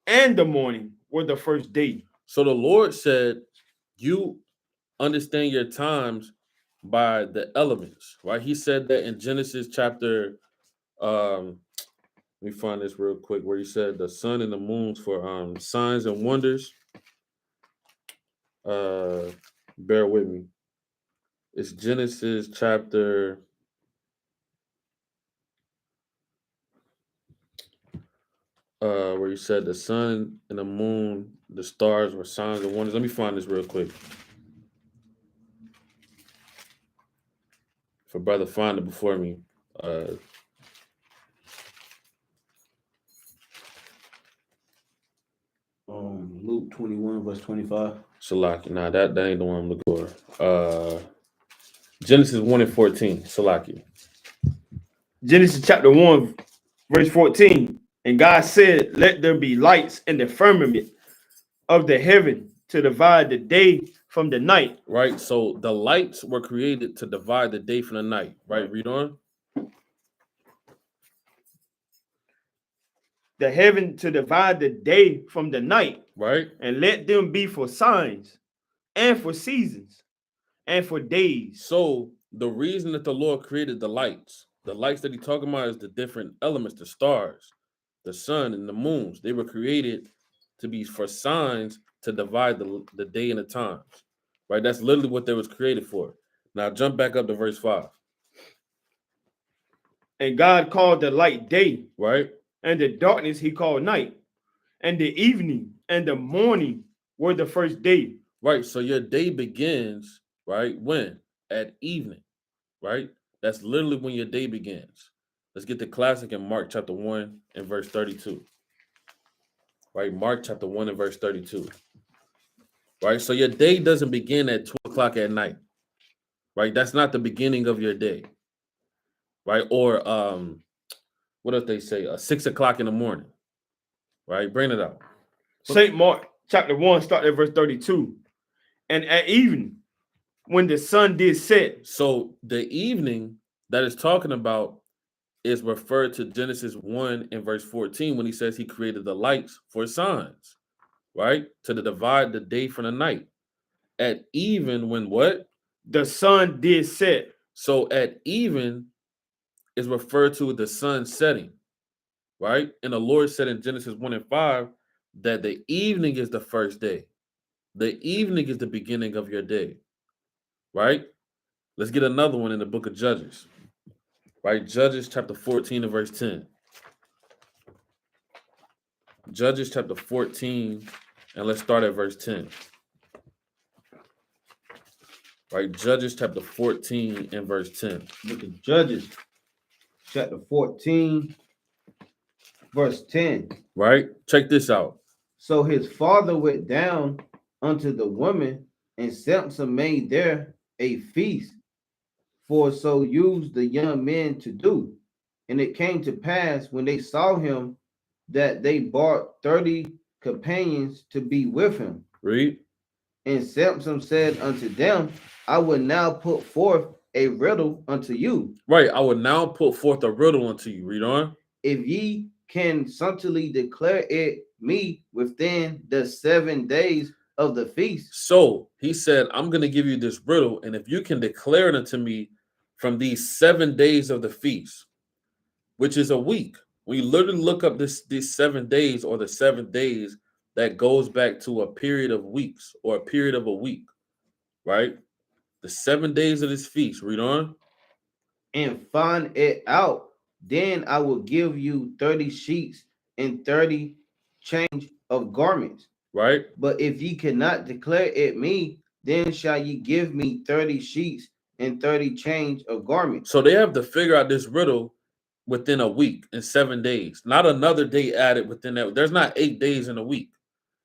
and the morning were the first day. So the Lord said, you understand your times by the elements, right? He said that in Genesis chapter, let me find this real quick, where he said the sun and the moons for signs and wonders. Bear with me. It's Genesis chapter where he said the sun and the moon, the stars were signs and wonders. Let me find this real quick. For brother find it before me. Luke 21 verse 25. Salaki. Nah, that ain't the one I'm looking for. Genesis 1 and 14. Salaki. Genesis chapter 1, verse 14. And God said, let there be lights in the firmament of the heaven to divide the day from the night. Right. So the lights were created to divide the day from the night. Right. Read on. The heaven to divide the day from the night. Right. And let them be for signs and for seasons and for days. So the reason that the Lord created the lights that he's talking about is the different elements, the stars, the sun, and the moons. They were created to be for signs to divide the day and the times. Right? That's literally what they was created for. Now jump back up to verse 5. And God called the light day. Right? And the darkness he called night. And the evening and the morning were the first day. Right. So your day begins, right? When? At evening. Right? That's literally when your day begins. Let's get the classic in Mark chapter 1 and verse 32. Right? Mark chapter 1 and verse 32. Right? So your day doesn't begin at 2 o'clock at night. Right? That's not the beginning of your day. Right? Or what else they say? 6 o'clock in the morning. Right? Bring it out. St. Mark chapter 1, start at verse 32. And at evening, when the sun did set. So the evening that is talking about is referred to Genesis 1 and verse 14 when he says he created the lights for signs, right? To divide the day from the night. At even when what? The sun did set. So at even is referred to the sun setting, right? And the Lord said in Genesis 1 and 5 that the evening is the first day. The evening is the beginning of your day, right? Let's get another one in the book of Judges, right? Judges chapter 14 and verse 10. Judges chapter 14, and let's start at verse 10. Right, Judges chapter 14 and verse 10. Look at Judges chapter 14 verse 10. Right, check this out. So his father went down unto the woman, and Samson made there a feast, for so used the young men to do. And it came to pass when they saw him that they brought 30 companions to be with him. Read. And Samson said unto them, I will now put forth a riddle unto you. Right, I will now put forth a riddle unto you. Read on. If ye can certainly declare it me within the 7 days of the feast. So he said, I'm going to give you this riddle, and if you can declare it unto me from these 7 days of the feast, which is a week. When you literally look up these 7 days or the 7 days, that goes back to a period of weeks or a period of a week, right? The 7 days of this feast. Read on. And find it out. Then I will give you 30 sheets and 30 change of garments. Right? But if ye cannot declare it me, then shall ye give me 30 sheets and 30 change of garments. So they have to figure out this riddle within a week and 7 days, not another day added within that. There's not 8 days in a week.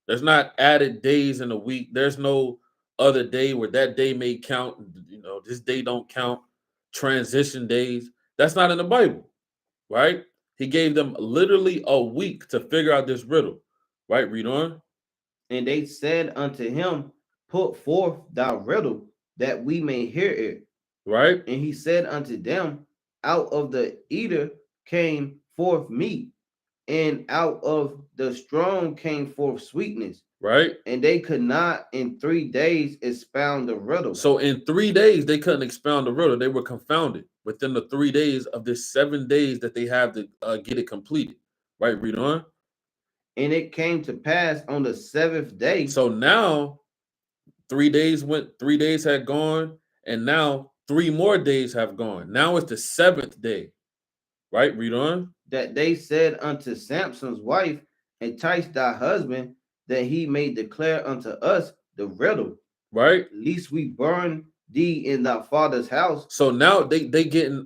There's not added days in a week. There's no other day where that day may count. You know, this day don't count. Transition days. That's not in the Bible, right? He gave them literally a week to figure out this riddle, right? Read on. And they said unto him, put forth thy riddle, that we may hear it. Right? And he said unto them, out of the eater came forth meat, and out of the strong came forth sweetness. Right? And they could not in 3 days expound the riddle. So in 3 days, they couldn't expound the riddle. They were confounded within the 3 days of this 7 days that they have to get it completed. Right? Read on. And it came to pass on the 7th day. So now 3 days went, 3 days had gone, and now 3 more days have gone. Now it's the 7th day. Right? Read on. That they said unto Samson's wife, entice thy husband, that he may declare unto us the riddle. Right? Lest we burn thee in thy father's house. So now they getting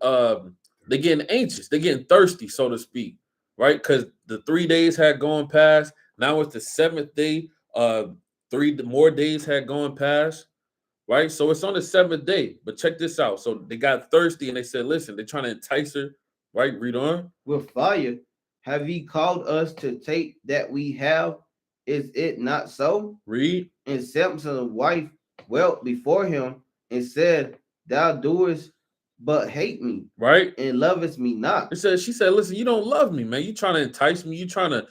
anxious, they getting thirsty, so to speak, right? Because the 3 days had gone past. Now it's the 7th day. 3 more days had gone past, right? So it's on the 7th day. But check this out. So they got thirsty and they said, listen, they're trying to entice her, right? Read on. With fire, have ye called us to take that we have? Is it not so? Read. And Samson's wife wept before him and said, thou doest but hate me, right? And lovest me not. It says, she said, listen, you don't love me, man. You trying to entice me. You trying to,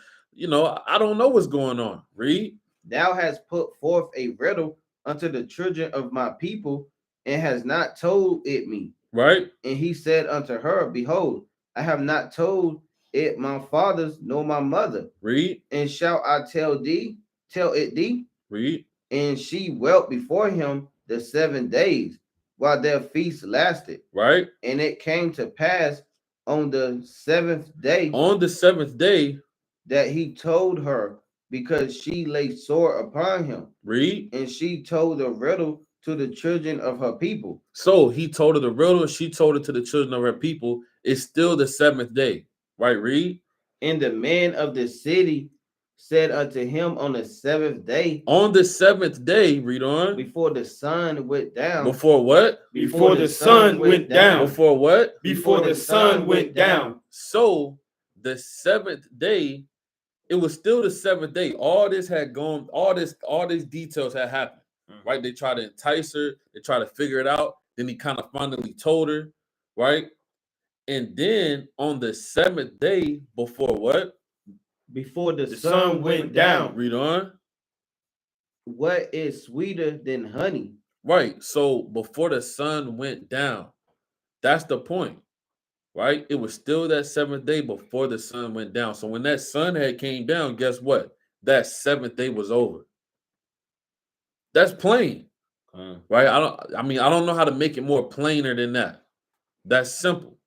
I don't know what's going on. Read. Thou hast put forth a riddle unto the children of my people, and has not told it me. Right. And he said unto her, behold, I have not told it my fathers nor my mother. Read. And shall I tell it thee? Read. And she wept before him the 7 days, while their feast lasted. Right. And it came to pass on the 7th day. On the 7th day. That he told her, because she lay sore upon him. Read. And she told the riddle to the children of her people. So he told her the riddle, she told it to the children of her people. It's still the 7th day. Right, read. And the men of the city said unto him on the 7th day. On the 7th day, read on. Before the sun went down. Before what? Before the sun went down. Before what? Before the sun went down. So the 7th day, it was still the 7th day. All this had gone, all these details had happened. Right? They tried to entice her, they tried to figure it out. Then he kind of finally told her, right? And then on the 7th day, before what? Before the sun went down. Read on. What is sweeter than honey? Right. So before the sun went down, that's the point. Right? It was still that 7th day before the sun went down. So when that sun had came down, guess what? That 7th day was over. That's plain. Right? I don't know how to make it more plainer than that. That's simple.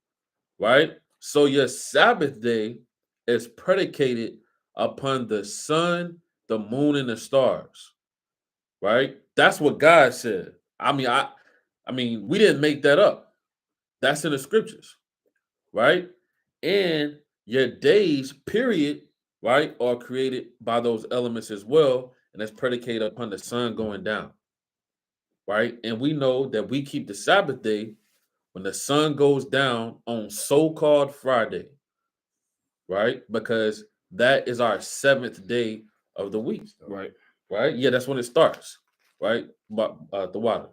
Right? So your Sabbath day is predicated upon the sun, the moon, and the stars. Right? That's what God said. I mean, we didn't make that up. That's in the scriptures. Right? And your days, period, right, are created by those elements as well. And that's predicated upon the sun going down. Right? And we know that we keep the Sabbath day when the sun goes down on so-called Friday, right? Because that is our 7th day of the week, right? Right? Yeah, that's when it starts, right? But the water.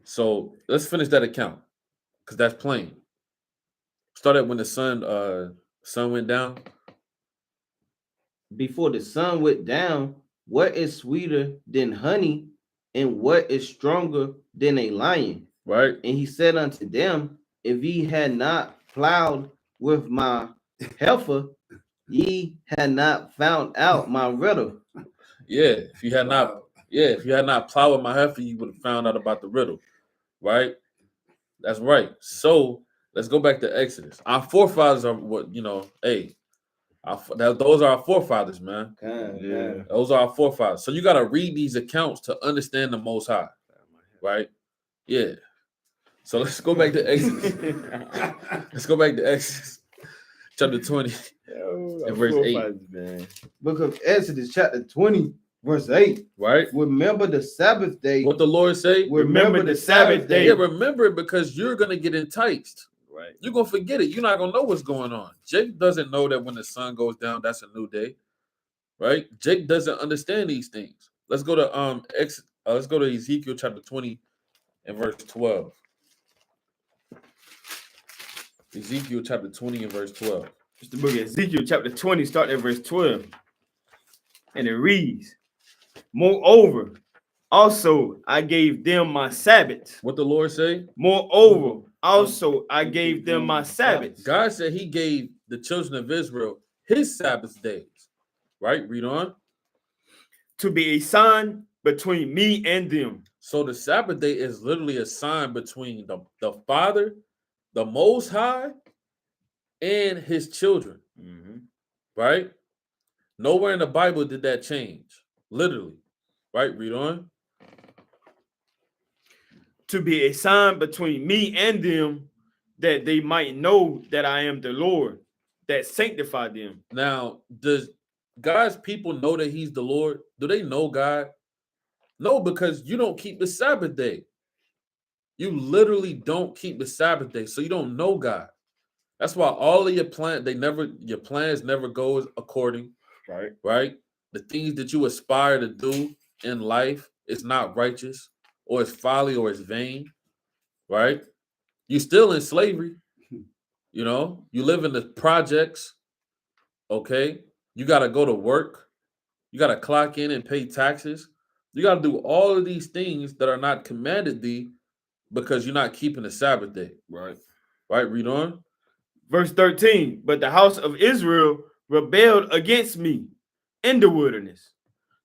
So let's finish that account because that's plain. Started when the sun went down. before the sun went down, what is sweeter than honey, and what is stronger than a lion? Right? And he said unto them, if ye had not plowed with my heifer, ye had not found out my riddle. Yeah. If you had not plowed with my heifer, you would have found out about the riddle. Right? That's right. So let's go back to Exodus. Our forefathers are what, hey, those are our forefathers, man. Yeah. Those are our forefathers. So you got to read these accounts to understand the Most High, right? Yeah. So let's go back to Exodus. Let's go back to Exodus chapter 20 and verse 8. Man. Book of Exodus, chapter 20, verse 8. Right? Remember the Sabbath day. What the Lord say? Remember the Sabbath day. Yeah, remember it, because you're going to get enticed. Right. You're going to forget it. You're not going to know what's going on. Jake doesn't know that when the sun goes down, that's a new day. Right? Jake doesn't understand these things. Let's go to let's go to Ezekiel chapter 20 and verse 12. Ezekiel chapter 20 and verse 12. It's the book of Ezekiel chapter 20, starting at verse 12. And it reads, moreover, also I gave them my Sabbaths. What the Lord say? Moreover, also I gave them my Sabbaths. God said he gave the children of Israel his Sabbath days. Right? Read on. To be a sign between me and them. So the Sabbath day is literally a sign between the Father, the Most High, and his children. Mm-hmm. Right? Nowhere in the Bible did that change. Literally. Right? Read on. To be a sign between me and them, that they might know that I am the Lord, that sanctify them. Now, does God's people know that he's the Lord? Do they know God? No, because you don't keep the Sabbath day. You literally don't keep the Sabbath day, so you don't know God. That's why all of your plans never go according. Right? The things that you aspire to do in life is not righteous, or it's folly, or it's vain. Right? You're still in slavery. You live in the projects. Okay? You got to go to work. You got to clock in and pay taxes. You got to do all of these things that are not commanded thee, because you're not keeping the Sabbath day. Right. Right? Read on. Verse 13, but the house of Israel rebelled against me in the wilderness.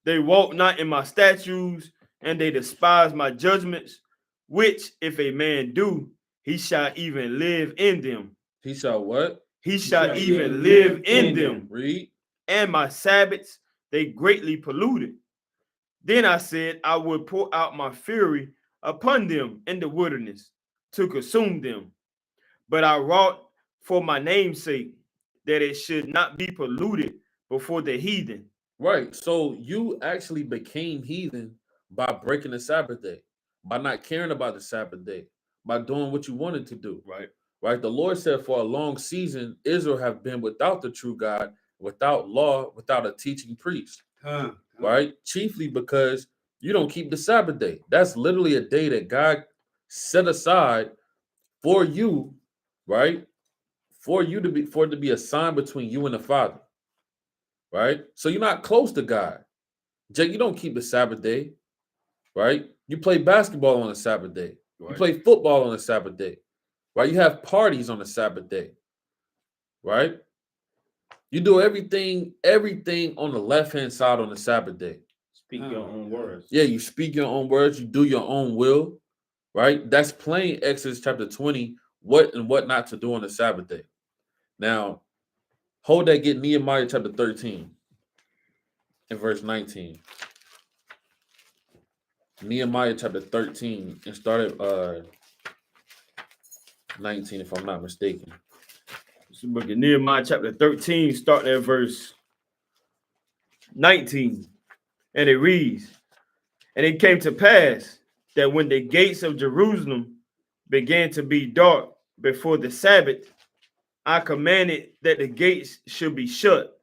They walked not in my statutes, and they despised my judgments, which if a man do, he shall even live in them. He shall what? He shall even live in them. Read. And my Sabbaths they greatly polluted. Then I said, I would pour out my fury upon them in the wilderness to consume them. But I wrought for my name's sake, that it should not be polluted before the heathen. Right. So you actually became heathen by breaking the Sabbath day, by not caring about the Sabbath day, by doing what you wanted to do. Right. Right. The Lord said for a long season, Israel have been without the true God, without law, without a teaching priest. Right. Chiefly because you don't keep the Sabbath day. That's literally a day that God set aside for you, right? For it to be a sign between you and the Father. Right? So you're not close to God. Jake, you don't keep the Sabbath day, right? You play basketball on the Sabbath day. Right. You play football on the Sabbath day, right? You have parties on the Sabbath day, right? You do everything on the left-hand side on the Sabbath day. Speak your own words. Yeah, you speak your own words. You do your own will, right? That's plain Exodus chapter 20, what and what not to do on the Sabbath day. Now, hold that, get Nehemiah chapter 13 and verse 19. Nehemiah chapter 13 and start at 19, if I'm not mistaken. It's the book of Nehemiah chapter 13, starting at verse 19. And it reads, and it came to pass that when the gates of Jerusalem began to be dark before the Sabbath, I commanded that the gates should be shut,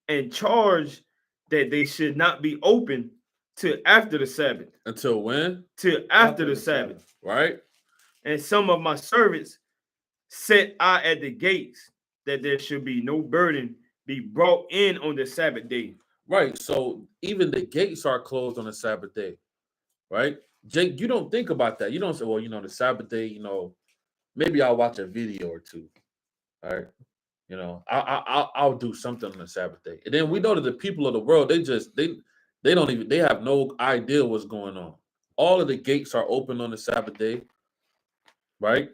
and charged that they should not be open till after the Sabbath. Until when? Till after the Sabbath. Right? And some of my servants set I at the gates, that there should be no burden be brought in on the Sabbath day. Right. So even the gates are closed on the Sabbath day. Right? Jake, you don't think about that. You don't say, well, the Sabbath day, maybe I'll watch a video or two. All right. I'll do something on the Sabbath day. And then we know that the people of the world, they have no idea what's going on. All of the gates are open on the Sabbath day, right?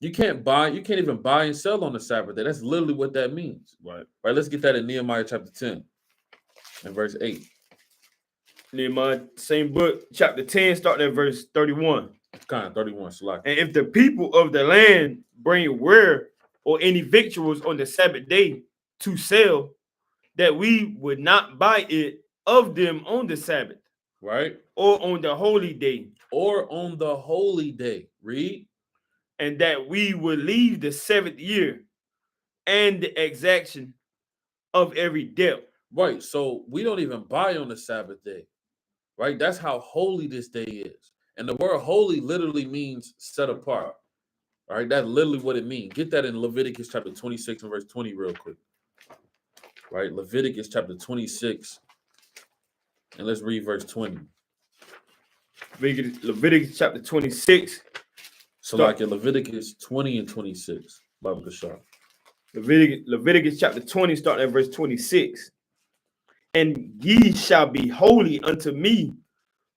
You can't even buy and sell on the Sabbath day. That's literally what that means. Right. Right. Let's get that in Nehemiah chapter 10 and verse 8. Nehemiah, same book, chapter 10, starting at verse 31. Kind of 31, select. And if the people of the land bring ware or any victuals on the Sabbath day to sell, that we would not buy it of them on the Sabbath, right? Or on the holy day. Or on the holy day. Read. And that we would leave the 7th year and the exaction of every debt. Right. So we don't even buy on the Sabbath day. Right? That's how holy this day is. And the word holy literally means set apart. All right, that's literally what it means. Get that in Leviticus chapter 26 and verse 20 real quick. Right, Leviticus chapter 26, and let's read verse 20. Leviticus chapter 26. So like in Leviticus 20 and 26. Bible Kashar. Leviticus chapter 20, starting at verse 26. And ye shall be holy unto me,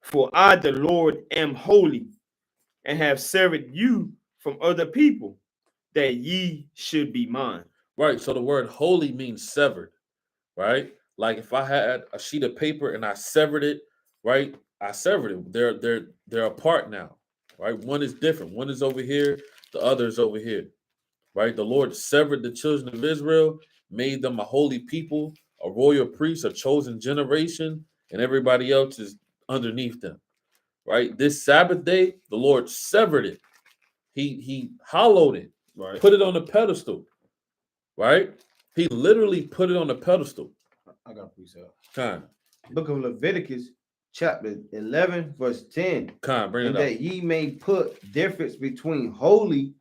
for I, the Lord, am holy, and have severed you from other people, that ye should be mine. Right. So the word holy means severed. Right. Like if I had a sheet of paper and I severed it, right? I severed it. They're apart now. Right. One is different. One is over here. The other is over here. Right. The Lord severed the children of Israel, made them a holy people, a royal priest, a chosen generation, and everybody else is underneath them. Right. This Sabbath day, the Lord severed it. He hollowed it. Right. Put it on the pedestal. Right. He literally put it on the pedestal. I got a precept. Kind. Book of Leviticus, chapter 11, verse 10. Kind. Bring And it up. that ye may put difference between holy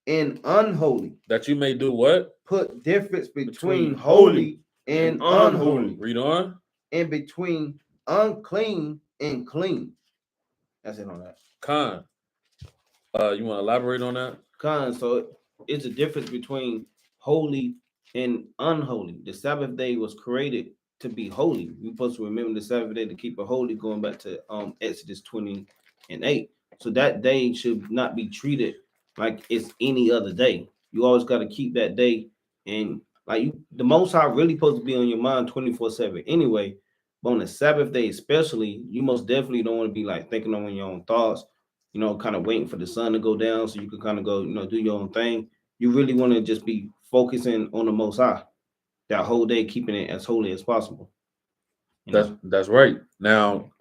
and unholy. That you may do what? Put difference between holy holy and unholy. unholy. Read on. And between unclean and clean. That's it on that. Kind. You want to elaborate on that? So it's a difference between holy and unholy. The Sabbath day was created to be holy. We're supposed to remember the Sabbath day to keep it holy, going back to Exodus 20 and 8. So that day should not be treated like it's any other day. You always got to keep that day, and the Most High really supposed to be on your mind 24/7 anyway. But on the Sabbath day especially, you most definitely don't want to be like thinking on your own thoughts, kind of waiting for the sun to go down so you can kind of go, do your own thing. You really want to just be focusing on the Most High that whole day, keeping it as holy as possible. That's right. Now,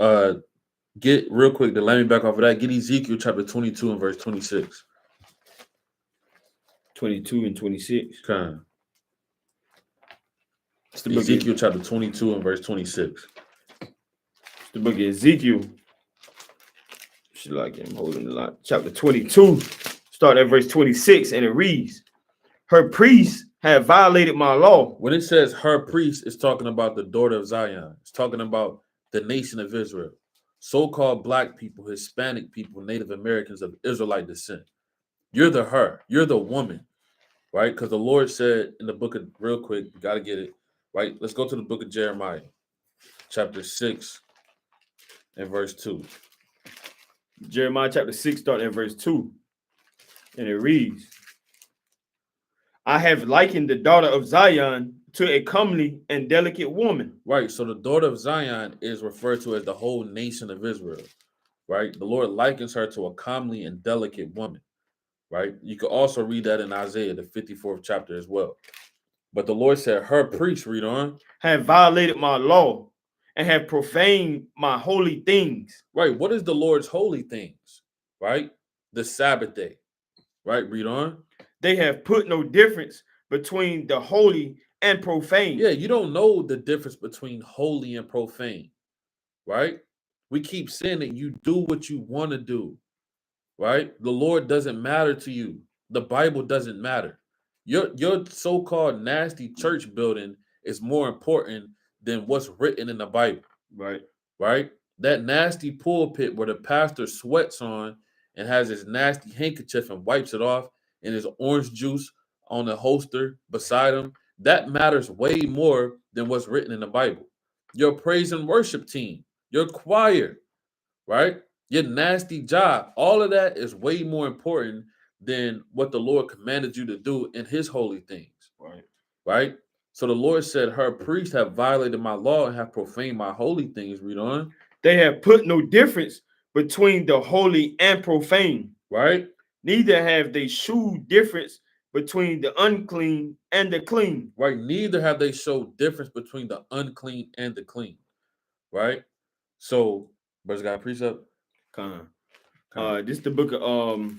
get real quick to let me back off of that. Get Ezekiel chapter 22 and verse 26. 22 and 26. Kind. It's the book Ezekiel chapter 22 and verse 26. It's the book of Ezekiel. Should like him holding the line. Chapter 22, start at verse 26, and it reads, her priests have violated my law. When it says her priest, it's talking about the daughter of Zion. It's talking about the nation of Israel. So-called black people, Hispanic people, Native Americans of Israelite descent. You're the her. You're the woman. Right? Because the Lord said in the book of, real quick, you got to get it. Right? Let's go to the book of Jeremiah, chapter 6 and verse 2. Jeremiah chapter 6, starting at verse 2. And it reads, I have likened the daughter of Zion to a comely and delicate woman. Right. So the daughter of Zion is referred to as the whole nation of Israel. Right. The Lord likens her to a comely and delicate woman. Right. You could also read that in Isaiah, the 54th chapter as well. But the Lord said, her priests, read on, have violated my law and have profaned my holy things. Right. What is the Lord's holy things? Right. The Sabbath day. Right. Read on. They have put no difference between the holy and profane. Yeah, you don't know the difference between holy and profane, right? We keep saying that you do what you want to do, right? The Lord doesn't matter to you. The Bible doesn't matter. Your so-called nasty church building is more important than what's written in the Bible, Right. right? That nasty pulpit where the pastor sweats on and has his nasty handkerchief and wipes it off and his orange juice on the holster beside him, that matters way more than what's written in the Bible. Your praise and worship team, your choir, right? Your nasty job, all of that is way more important than what the Lord commanded you to do in his holy things, Right. right? So the Lord said, her priests have violated my law and have profaned my holy things. Read on. They have put no difference between the holy and profane. Right? Neither have they shewed difference between the unclean and the clean. Right? Neither have they showed difference between the unclean and the clean. Right? So, brothers got a precept? This the book of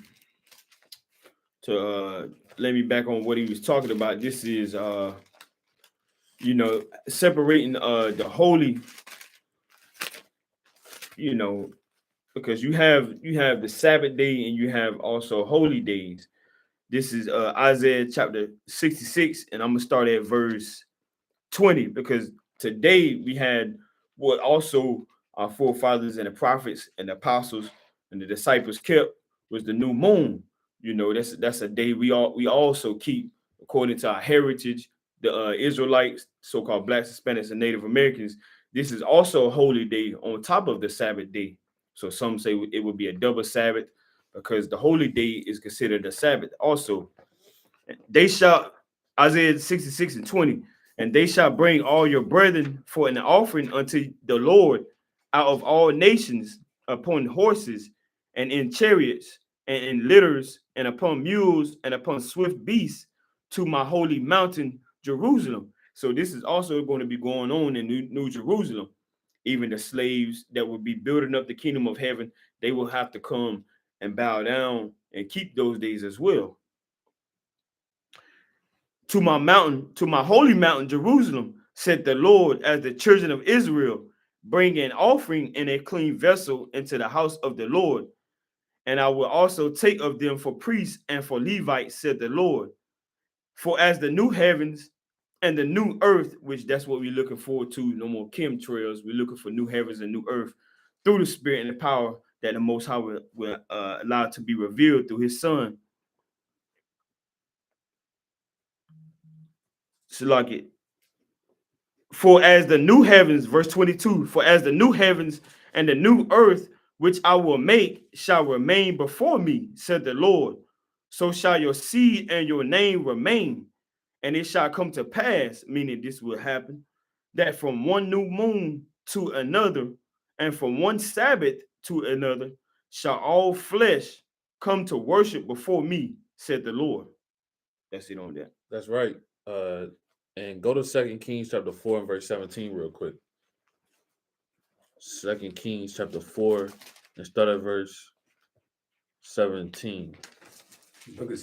to let me back on what he was talking about. This is separating the holy, because you have the Sabbath day and you have also holy days. This is Isaiah chapter 66, and I'm gonna start at verse 20, because today we had what also our forefathers and the prophets and the apostles and the disciples kept was the new moon. That's a day we also keep according to our heritage. The Israelites, so-called blacks, Hispanics, and Native Americans. This is also a holy day on top of the Sabbath day. So some say it would be a double Sabbath because the holy day is considered a Sabbath also. They shall, Isaiah 66 and 20, and they shall bring all your brethren for an offering unto the Lord out of all nations upon horses and in chariots and in litters and upon mules and upon swift beasts to my holy mountain Jerusalem. So this is also going to be going on in New Jerusalem. Even the slaves that will be building up the kingdom of heaven, they will have to come and bow down and keep those days as well. To my mountain, to my holy mountain, Jerusalem, said the Lord, as the children of Israel bring an offering in a clean vessel into the house of the Lord. And I will also take of them for priests and for Levites, said the Lord. For as the new heavens and the new earth, which that's what we're looking forward to, no more chemtrails, we're looking for new heavens and new earth through the spirit and the power that the Most High will allow to be revealed through his Son. So like it. For as the new heavens, verse 22, for as the new heavens and the new earth, which I will make, shall remain before me, said the Lord, so shall your seed and your name remain. And it shall come to pass, meaning this will happen, that from one new moon to another, and from one Sabbath to another, shall all flesh come to worship before me, said the Lord. That's it on that. That's right. And go to 2 Kings chapter 4 and verse 17 real quick. 2 Kings chapter 4 and start at verse 17. Book of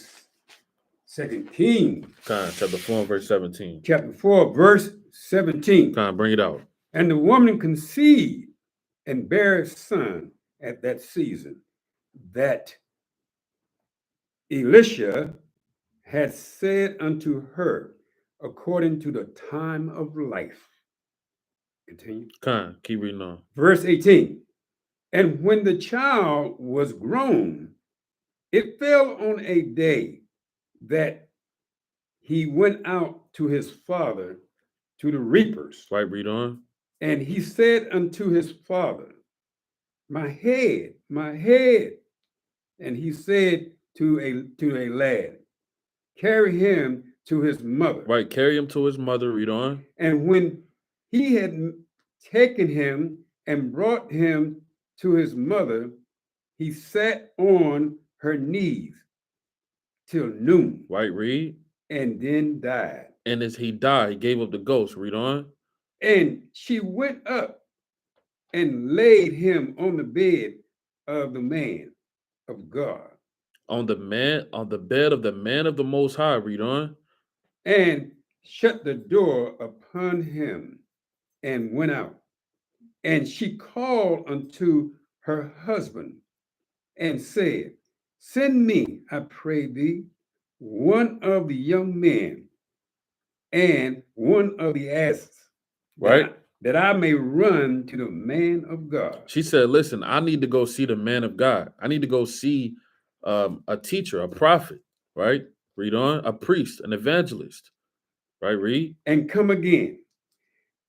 2 Kings. Chapter 4 and verse 17. Chapter 4, verse 17. Bring it out. And the woman conceived and bare a son at that season, that Elisha had said unto her, according to the time of life. Continue. Keep reading on. Verse 18. And when the child was grown, it fell on a day that he went out to his father to the reapers. Right, read on. And he said unto his father, my head, my head. And he said to a lad, carry him to his mother. Right, carry him to his mother, read on. And when he had taken him and brought him to his mother, he sat on her knees till noon. Right, read. And then died. And as he died, he gave up the ghost, read on. And she went up and laid him on the bed of the man of God. On the bed of the man of the Most High, read on. And shut the door upon him and went out. And she called unto her husband and said, send me, I pray thee, one of the young men, and one of the asses, Right? that I may run to the man of God. She said, listen, I need to go see the man of God. I need to go see a teacher, a prophet, right? Read on, a priest, an evangelist, right? Read. And come again.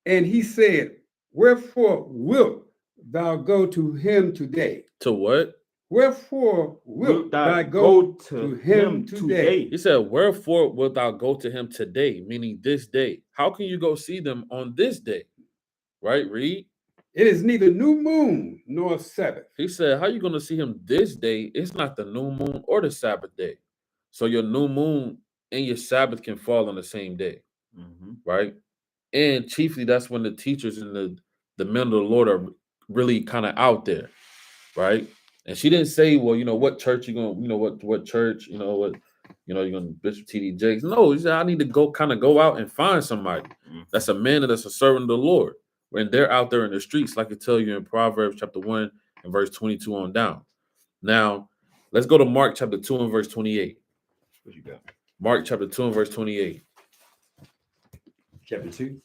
And he said, wherefore wilt thou go to him today? To what? Wherefore wilt thou go to him today? He said, wherefore wilt thou go to him today? Meaning this day. How can you go see them on this day? Right? Read. It is neither new moon nor Sabbath. He said, how you going to see him this day? It's not the new moon or the Sabbath day. So your new moon and your Sabbath can fall on the same day. Right? And chiefly, that's when the teachers and the men of the Lord are really kind of out there. Right? And she didn't say, well, what church you going, what church, you're going to Bishop T.D. Jakes. No, he said, I need to go out and find somebody that's a man that's a servant of the Lord. When they're out there in the streets, like I tell you in Proverbs chapter 1 and verse 22 on down. Now, let's go to Mark chapter 2 and verse 28. What you got? Mark chapter 2 and verse 28. Chapter 2,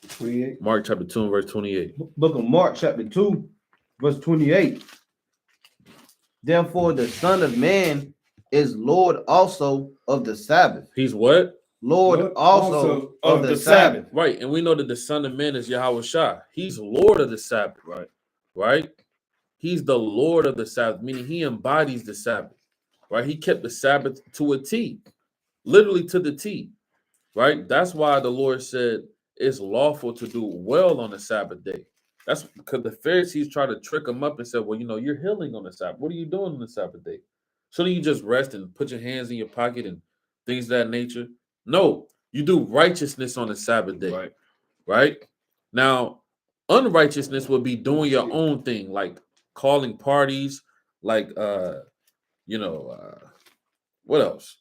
28. Mark chapter 2 and verse 28. Book of Mark, chapter 2, verse 28. Therefore, the Son of Man is Lord also of the Sabbath. He's what? Lord also of the Sabbath. Right. And we know that the Son of Man is Yahweh Shah. He's Lord of the Sabbath. Right. Right? He's the Lord of the Sabbath, meaning he embodies the Sabbath. Right? He kept the Sabbath to a T. Literally to the T. Right? That's why the Lord said it's lawful to do well on the Sabbath day. That's because the Pharisees tried to trick him up and said, well, you're healing on the Sabbath. What are you doing on the Sabbath day? Shouldn't you just rest and put your hands in your pocket and things of that nature? No, you do righteousness on the Sabbath day. Right? Now, unrighteousness would be doing your own thing, like calling parties, like what else?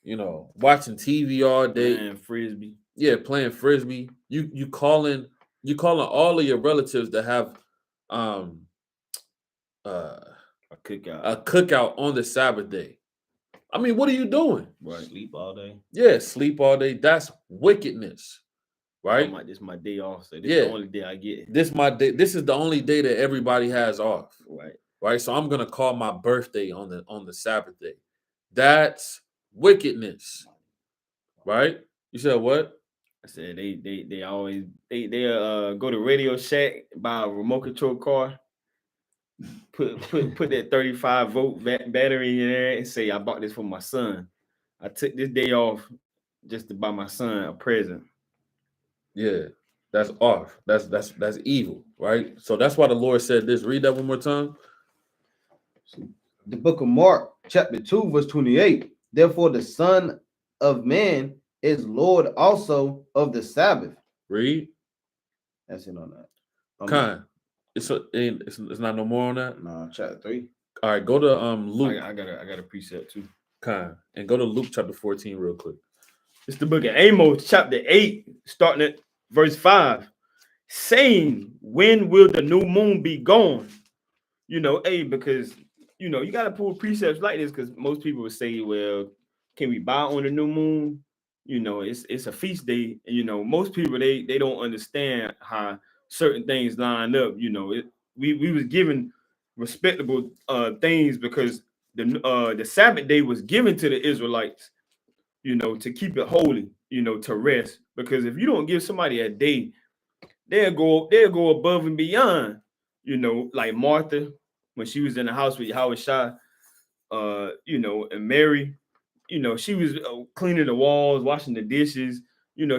Watching TV all day. Playing frisbee. Yeah, playing frisbee. You calling all of your relatives to have A cookout. a cookout on the Sabbath day. I mean, what are you doing? Right. Sleep all day. Yeah, sleep all day. That's wickedness. Right? This is my day off. So this is the only day I get. This my day. This is the only day that everybody has off. Right. Right. So I'm gonna call my birthday on the Sabbath day. That's wickedness. Right? You said what? I said they always go to Radio Shack, buy a remote control car, put that 35-volt battery in there and say I bought this for my son. I took this day off just to buy my son a present. Yeah, that's off. That's evil, right? So that's why the Lord said this. Read that one more time. The book of Mark, chapter 2, verse 28. Therefore, the Son of Man is Lord also of the Sabbath. Read. That's it on that. Kind. It's not no more on that. No, chapter 3. All right, go to Luke. I got a precept too. Kind. And go to Luke chapter 14 real quick. It's the book of Amos, chapter 8, starting at verse 5, saying, when will the new moon be gone? Because you got to pull precepts like this, because most people would say, well, can we buy on the new moon? It's a feast day. Most people they don't understand how certain things line up. We was given respectable things because the Sabbath day was given to the Israelites, to keep it holy, to rest. Because if you don't give somebody a day, they'll go above and beyond. Like Martha when she was in the house with Yahweh Shah, and Mary. She was cleaning the walls, washing the dishes.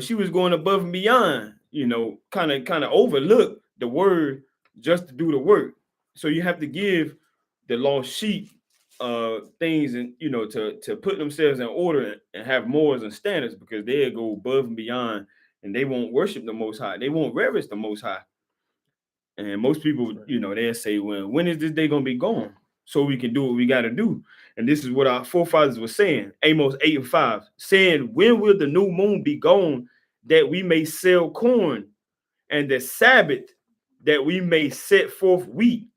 She was going above and beyond, kind of overlook the word just to do the work. So you have to give the lost sheep things and, to put themselves in order and have morals and standards, because they'll go above and beyond and they won't worship the Most High. They won't reverence the Most High. And most people, they'll say, well, when is this day going to be gone? So we can do what we got to do. And this is what our forefathers were saying. Amos 8 and 5, saying, when will the new moon be gone, that we may sell corn, and the Sabbath, that we may set forth wheat,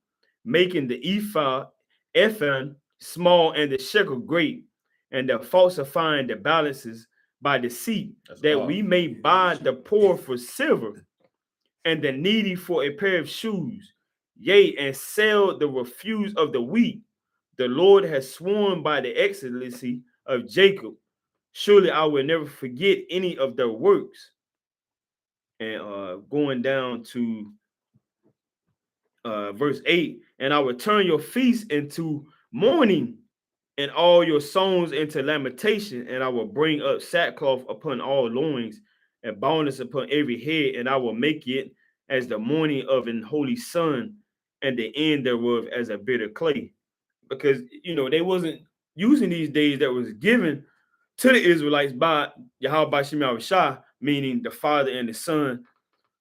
making the ephah small and the shekel great, and the falsifying the balances by deceit, That's that odd. we may buy the poor for silver, and the needy for a pair of shoes, yea, and sell the refuse of the wheat. The Lord has sworn by the excellency of Jacob, surely I will never forget any of their works. And going down to verse 8, and I will turn your feast into mourning, and all your songs into lamentation, and I will bring up sackcloth upon all loins, and baldness upon every head, and I will make it as the morning of an holy sun, and the end thereof as a bitter clay. Because they wasn't using these days that was given to the Israelites by Yahweh Shem Shah, meaning the Father and the Son,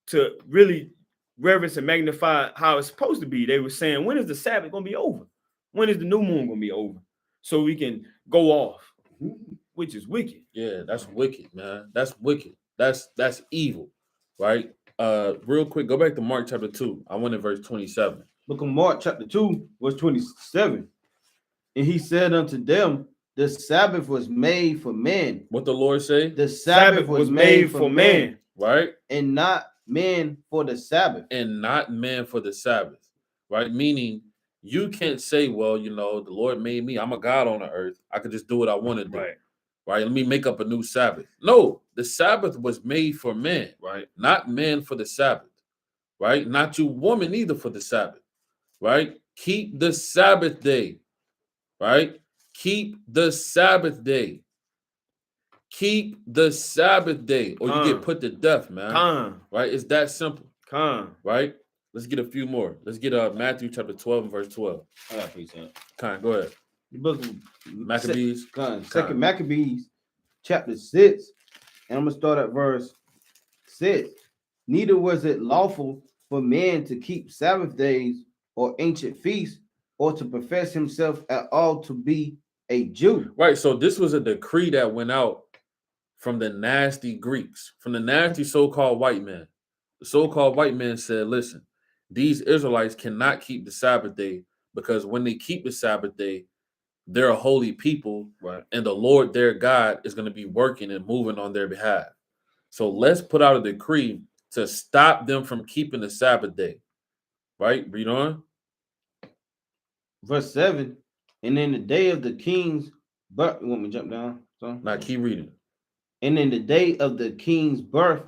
to really reverence and magnify how it's supposed to be. They were saying, when is the Sabbath going to be over? When is the new moon going to be over? So we can go off, which is wicked. Yeah, that's wicked, man. That's wicked. That's evil, right? Real quick, go back to Mark chapter 2. I went in verse 27. Book of Mark chapter 2, verse 27. And he said unto them, the Sabbath was made for men. What the Lord say? The Sabbath was made for man, right? and not men for the Sabbath. And not man for the Sabbath, right? Meaning you can't say, well, the Lord made me. I'm a God on the earth. I could just do what I want to do. Right? Let me make up a new Sabbath. No, the Sabbath was made for man, Right. Not man for the Sabbath, right? Not you woman either for the Sabbath, right? Keep the Sabbath day, right? Keep the Sabbath day. Keep the Sabbath day, or you get put to death, man. Right? It's that simple. Right? Let's get a few more. Let's get Matthew chapter 12 and verse 12. I got peace out. Go ahead. The book of Maccabees. Second Maccabees, chapter 6. And I'm going to start at verse 6. Neither was it lawful for man to keep Sabbath days or ancient feasts, or to profess himself at all to be a Jew. Right. So this was a decree that went out from the nasty Greeks, from the nasty so-called white man. The so-called white man said, listen, these Israelites cannot keep the Sabbath day, because when they keep the Sabbath day, they're a holy people, right? And the Lord their God is going to be working and moving on their behalf. So let's put out a decree to stop them from keeping the Sabbath day. Right? Read on. Verse 7. And in the day of the king's birth, you want me to jump down? So? Now keep reading. And in the day of the king's birth,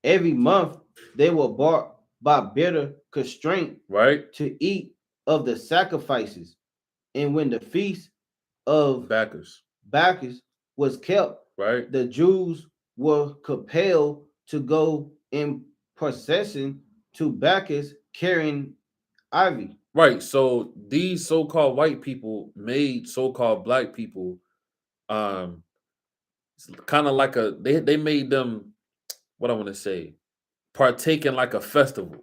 every month they were bought by bitter constraint, right, to eat of the sacrifices. And when the feast of Bacchus was kept, right, the Jews were compelled to go in procession to Bacchus carrying ivy. Right. So these so-called white people made so-called black people kind of like they made them, what I want to say, partake in like a festival.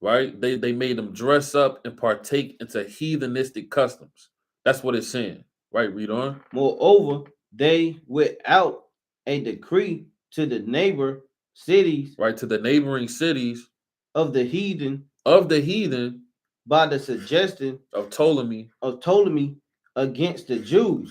Right? They made them dress up and partake into heathenistic customs. That's what it's saying. Right? Read on. Moreover, they went out a decree to the neighbor cities, right, to the neighboring cities of the heathen, by the suggestion of Ptolemy against the Jews,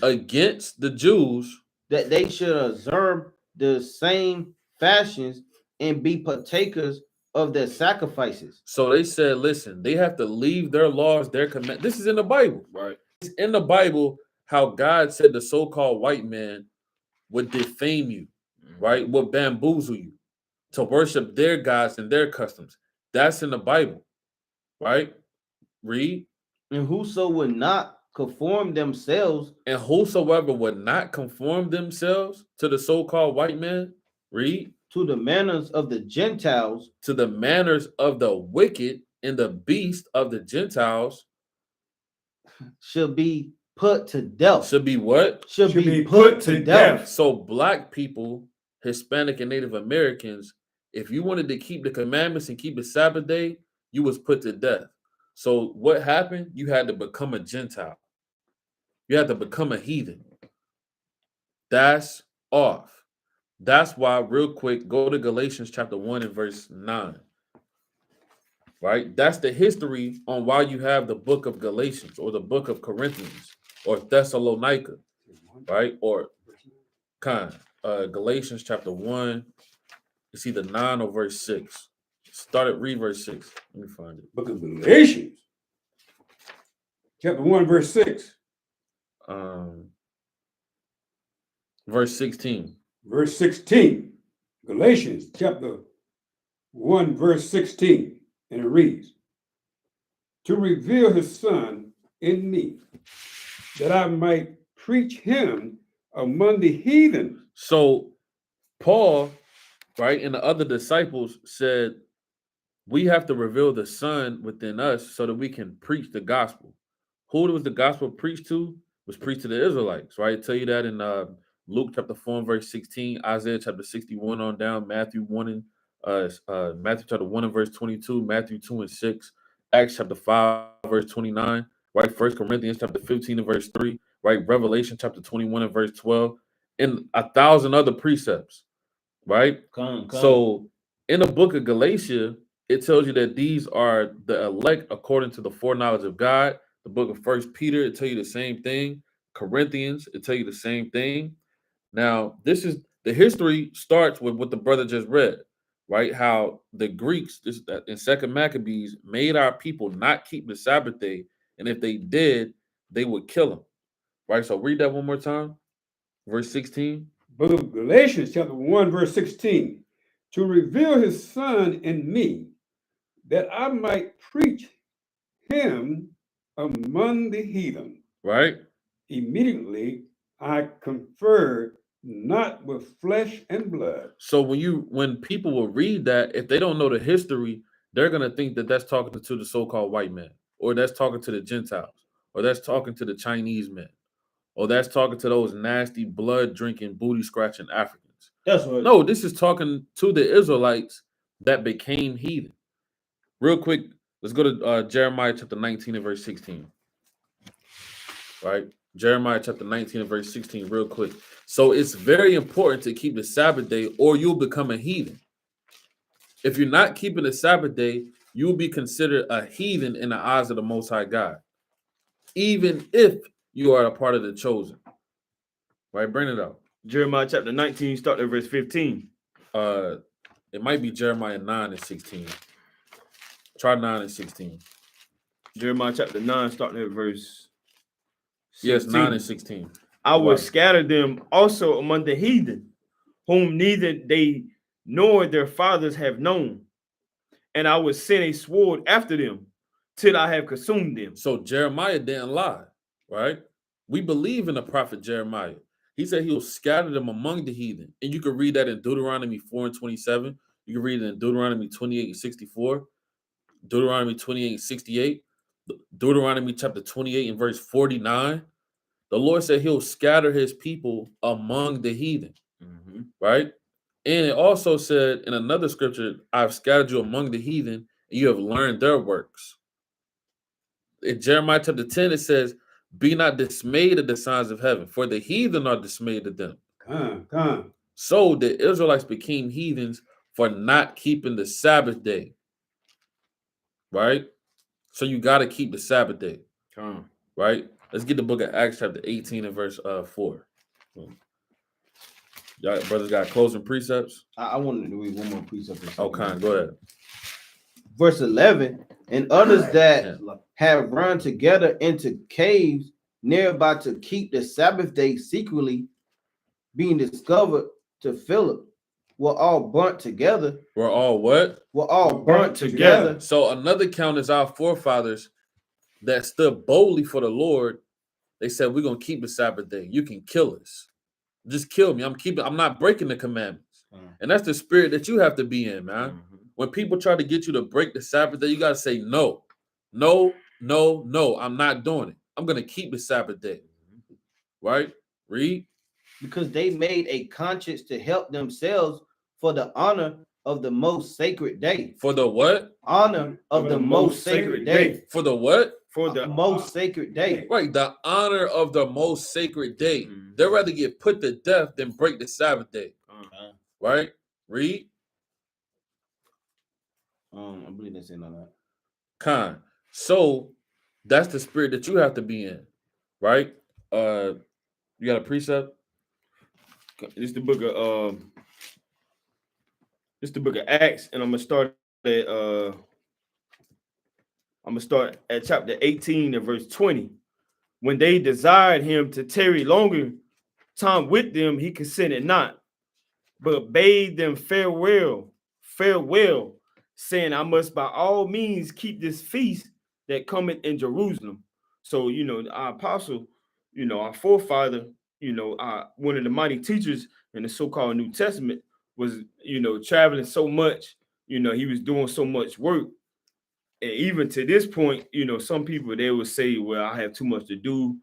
that they should observe the same fashions and be partakers of their sacrifices. So they said, listen, they have to leave their laws, their command. This is in the Bible. Right. It's in the Bible how God said the so-called white man would defame you, right? Would bamboozle you to worship their gods and their customs. That's in the Bible, right? Read. And whosoever would not conform themselves to the so-called white man, read, to the manners of the Gentiles, to the manners of the wicked and the beast of the Gentiles, should be put to death. Should be what? Should be put to death. So black people, Hispanic and Native Americans, if you wanted to keep the commandments and keep the Sabbath day, you was put to death. So what happened? You had to become a Gentile. You had to become a heathen. That's off. That's why, real quick, go to Galatians chapter 1 and verse 9. Right? That's the history on why you have the book of Galatians or the book of Corinthians or Thessalonica, right? Or Galatians chapter 1. It's either 9 or verse 6. Read verse 6. Let me find it. Book of Galatians, chapter 1, verse 6. Verse 16. Verse 16. Galatians, chapter 1, verse 16. And it reads, to reveal his son in me, that I might preach him among the heathen. So Paul, right, and the other disciples said, we have to reveal the Son within us so that we can preach the gospel. Who was the gospel preached to? It was preached to the Israelites, right? I tell you that in Luke chapter 4 and verse 16, Isaiah chapter 61 on down, Matthew 1 and Matthew chapter 1 and verse 22, Matthew 2 and 6, Acts chapter 5 verse 29, right? 1 Corinthians chapter 15 and verse 3, right? Revelation chapter 21 and verse 12, and 1,000 other precepts, right? Come. So in the book of Galatia, it tells you that these are the elect according to the foreknowledge of God. The book of First Peter, it tell you the same thing. Corinthians, it tell you the same thing. Now, this is the history starts with what the brother just read, right? How the Greeks, in Second Maccabees, made our people not keep the Sabbath day, and if they did, they would kill them, right? So read that one more time, verse 16. Book of Galatians, chapter 1, verse 16. To reveal his son in me, that I might preach him among the heathen. Right? Immediately I conferred not with flesh and blood. So when people will read that, if they don't know the history, they're gonna think that that's talking to the so-called white man, or that's talking to the Gentiles, or that's talking to the Chinese men, or that's talking to those nasty blood drinking, booty scratching Africans. That's right. No, this is talking to the Israelites that became heathen. Real quick, let's go to Jeremiah chapter 19 and verse 16. Right? Jeremiah chapter 19 and verse 16, real quick. So it's very important to keep the Sabbath day, or you'll become a heathen. If you're not keeping the Sabbath day, you'll be considered a heathen in the eyes of the Most High God, even if you are a part of the chosen. Right? Bring it out. Jeremiah chapter 19, starting at verse 15. It might be Jeremiah 9 and 16. Try 9 and 16. Jeremiah chapter 9, starting at verse 16. Yes, 9 and 16. I will Right. scatter them also among the heathen, whom neither they nor their fathers have known. And I will send a sword after them till I have consumed them. So Jeremiah didn't lie, right? We believe in the prophet Jeremiah. He said he'll scatter them among the heathen. And you can read that in Deuteronomy 4 and 27. You can read it in Deuteronomy 28 and 64, Deuteronomy 28 and 68, Deuteronomy chapter 28 and verse 49. The Lord said he'll scatter his people among the heathen, right? And it also said in another scripture, I've scattered you among the heathen, and you have learned their works. In Jeremiah chapter 10, it says, be not dismayed at the signs of heaven, for the heathen are dismayed at them. Come. So the Israelites became heathens for not keeping the Sabbath day, right? So you got to keep the Sabbath day, right? Let's get the book of Acts chapter 18 and verse 4. Y'all brothers got closing precepts? I wanted to read one more precept. Okay, go ahead. Verse 11, and others that have run together into caves nearby to keep the Sabbath day secretly, being discovered to Philip, were all burnt together. We're all what? Were all burnt together. So another count is our forefathers that stood boldly for the Lord. They said, we're going to keep the Sabbath day. You can kill us. Just kill me. I'm not breaking the commandments. And that's the spirit that you have to be in, man. When people try to get you to break the Sabbath day, you got to say, no, I'm not doing it. I'm going to keep the Sabbath day. Right? Read. Because they made a conscience to help themselves for the honor of the most sacred day. For the what? Honor of the most sacred day. For the what? For the most sacred day. Right, the honor of the most sacred day. They'd rather get put to death than break the Sabbath day. Right? Read. I believe that's in on that. Con. So that's the spirit that you have to be in. Right? You got a precept? This is the book of Acts, and I'm gonna start at chapter 18 and verse 20. When they desired him to tarry longer time with them, he consented not, but bade them farewell, saying, I must by all means keep this feast that cometh in Jerusalem. So, our apostle, our forefather, one of the mighty teachers in the so-called New Testament was, traveling so much, he was doing so much work. And even to this point, some people, they would say, well, I have too much to do.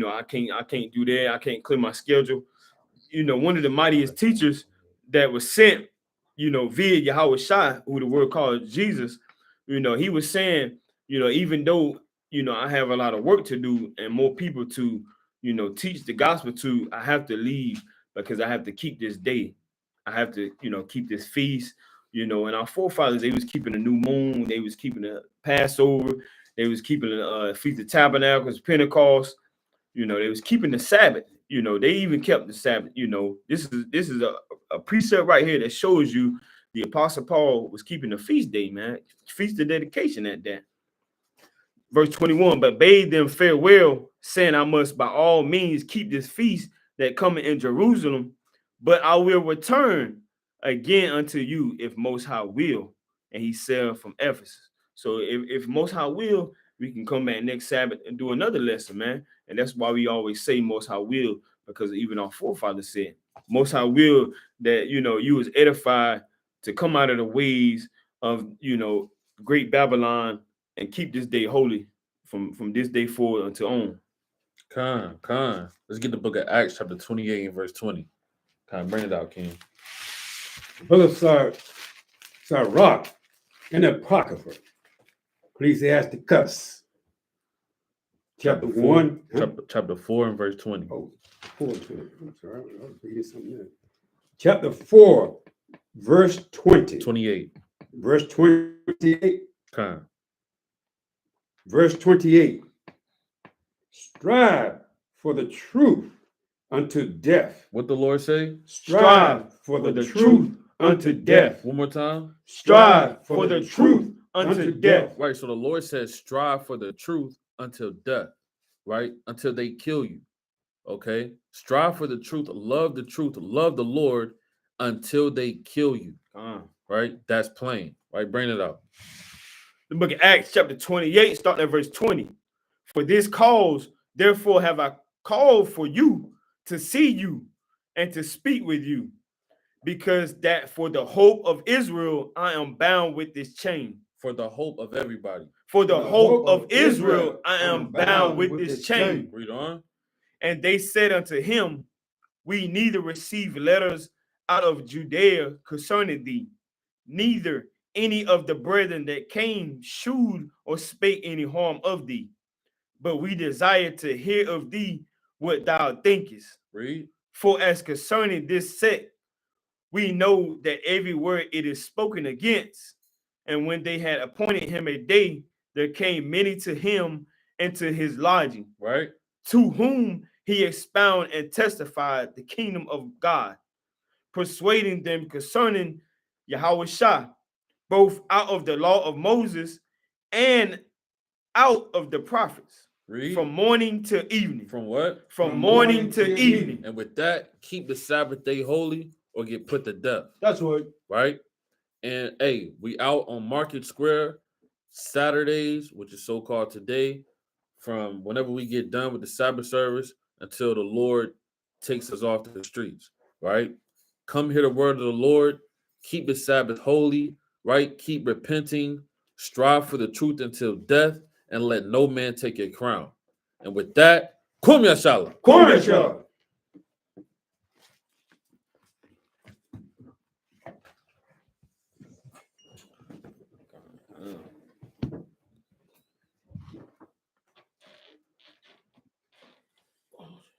I can't do that. I can't clear my schedule. One of the mightiest teachers that was sent, via Yahweh Shai, who the word called Jesus, he was saying, even though, I have a lot of work to do and more people to, teach the gospel to, I have to leave because I have to keep this day. I have to, keep this feast, and our forefathers, they was keeping the new moon, they was keeping the Passover, they was keeping the Feast of Tabernacles, Pentecost, they was keeping the Sabbath. They even kept the Sabbath. This is a precept right here that shows you the Apostle Paul was keeping the feast day, man. Feast of dedication at that. Verse 21, but bade them farewell, saying, I must by all means keep this feast that cometh in Jerusalem, but I will return again unto you if Most High will. And he sailed from Ephesus. So if Most High will, we can come back next Sabbath and do another lesson, man. And that's why we always say Most High will, because even our forefathers said, Most High will that, you was edified to come out of the ways of, great Babylon and keep this day holy from this day forward until on. Con. Let's get the book of Acts, chapter 28 and verse 20. Bring it out, King. The book of Sirach and Apocrypha, Ecclesiasticus, chapter 1. Chapter 4 and verse 20. Oh, 4 and 20. I'm sorry, I was reading something else. Chapter 4, verse 20. 28. Verse 28. Con. Verse 28. Strive for the truth unto death. What the Lord say? Strive for the truth unto death. One more time. Strive for the truth unto death. Right. So the Lord says, strive for the truth until death, right? Until they kill you. Okay. Strive for the truth, love the Lord until they kill you. Right. That's plain. Right. Bring it out. The book of Acts, chapter 28, starting at verse 20. For this cause, therefore, have I called for you to see you and to speak with you, because that for the hope of Israel, I am bound with this chain. For the hope of everybody. For the hope of Israel, I am bound with this chain. Read on. And they said unto him, we neither receive letters out of Judea concerning thee, neither any of the brethren that came shewed or spake any harm of thee, but we desire to hear of thee what thou thinkest. Read. For as concerning this sect, we know that every word it is spoken against. And when they had appointed him a day, there came many to him into his lodging, right, to whom he expounded and testified the kingdom of God, persuading them concerning Yahweh Shai, both out of the law of Moses and out of the prophets. Read. From morning to evening. From what? From morning to evening. And with that, keep the Sabbath day holy or get put to death. That's right. Right? And hey, we out on Market Square Saturdays, which is so-called today, from whenever we get done with the Sabbath service until the Lord takes us off the streets. Right? Come hear the word of the Lord. Keep the Sabbath holy. Right? Keep repenting. Strive for the truth until death. And let no man take your crown. And with that, Kum Yashala. Kum Yashala.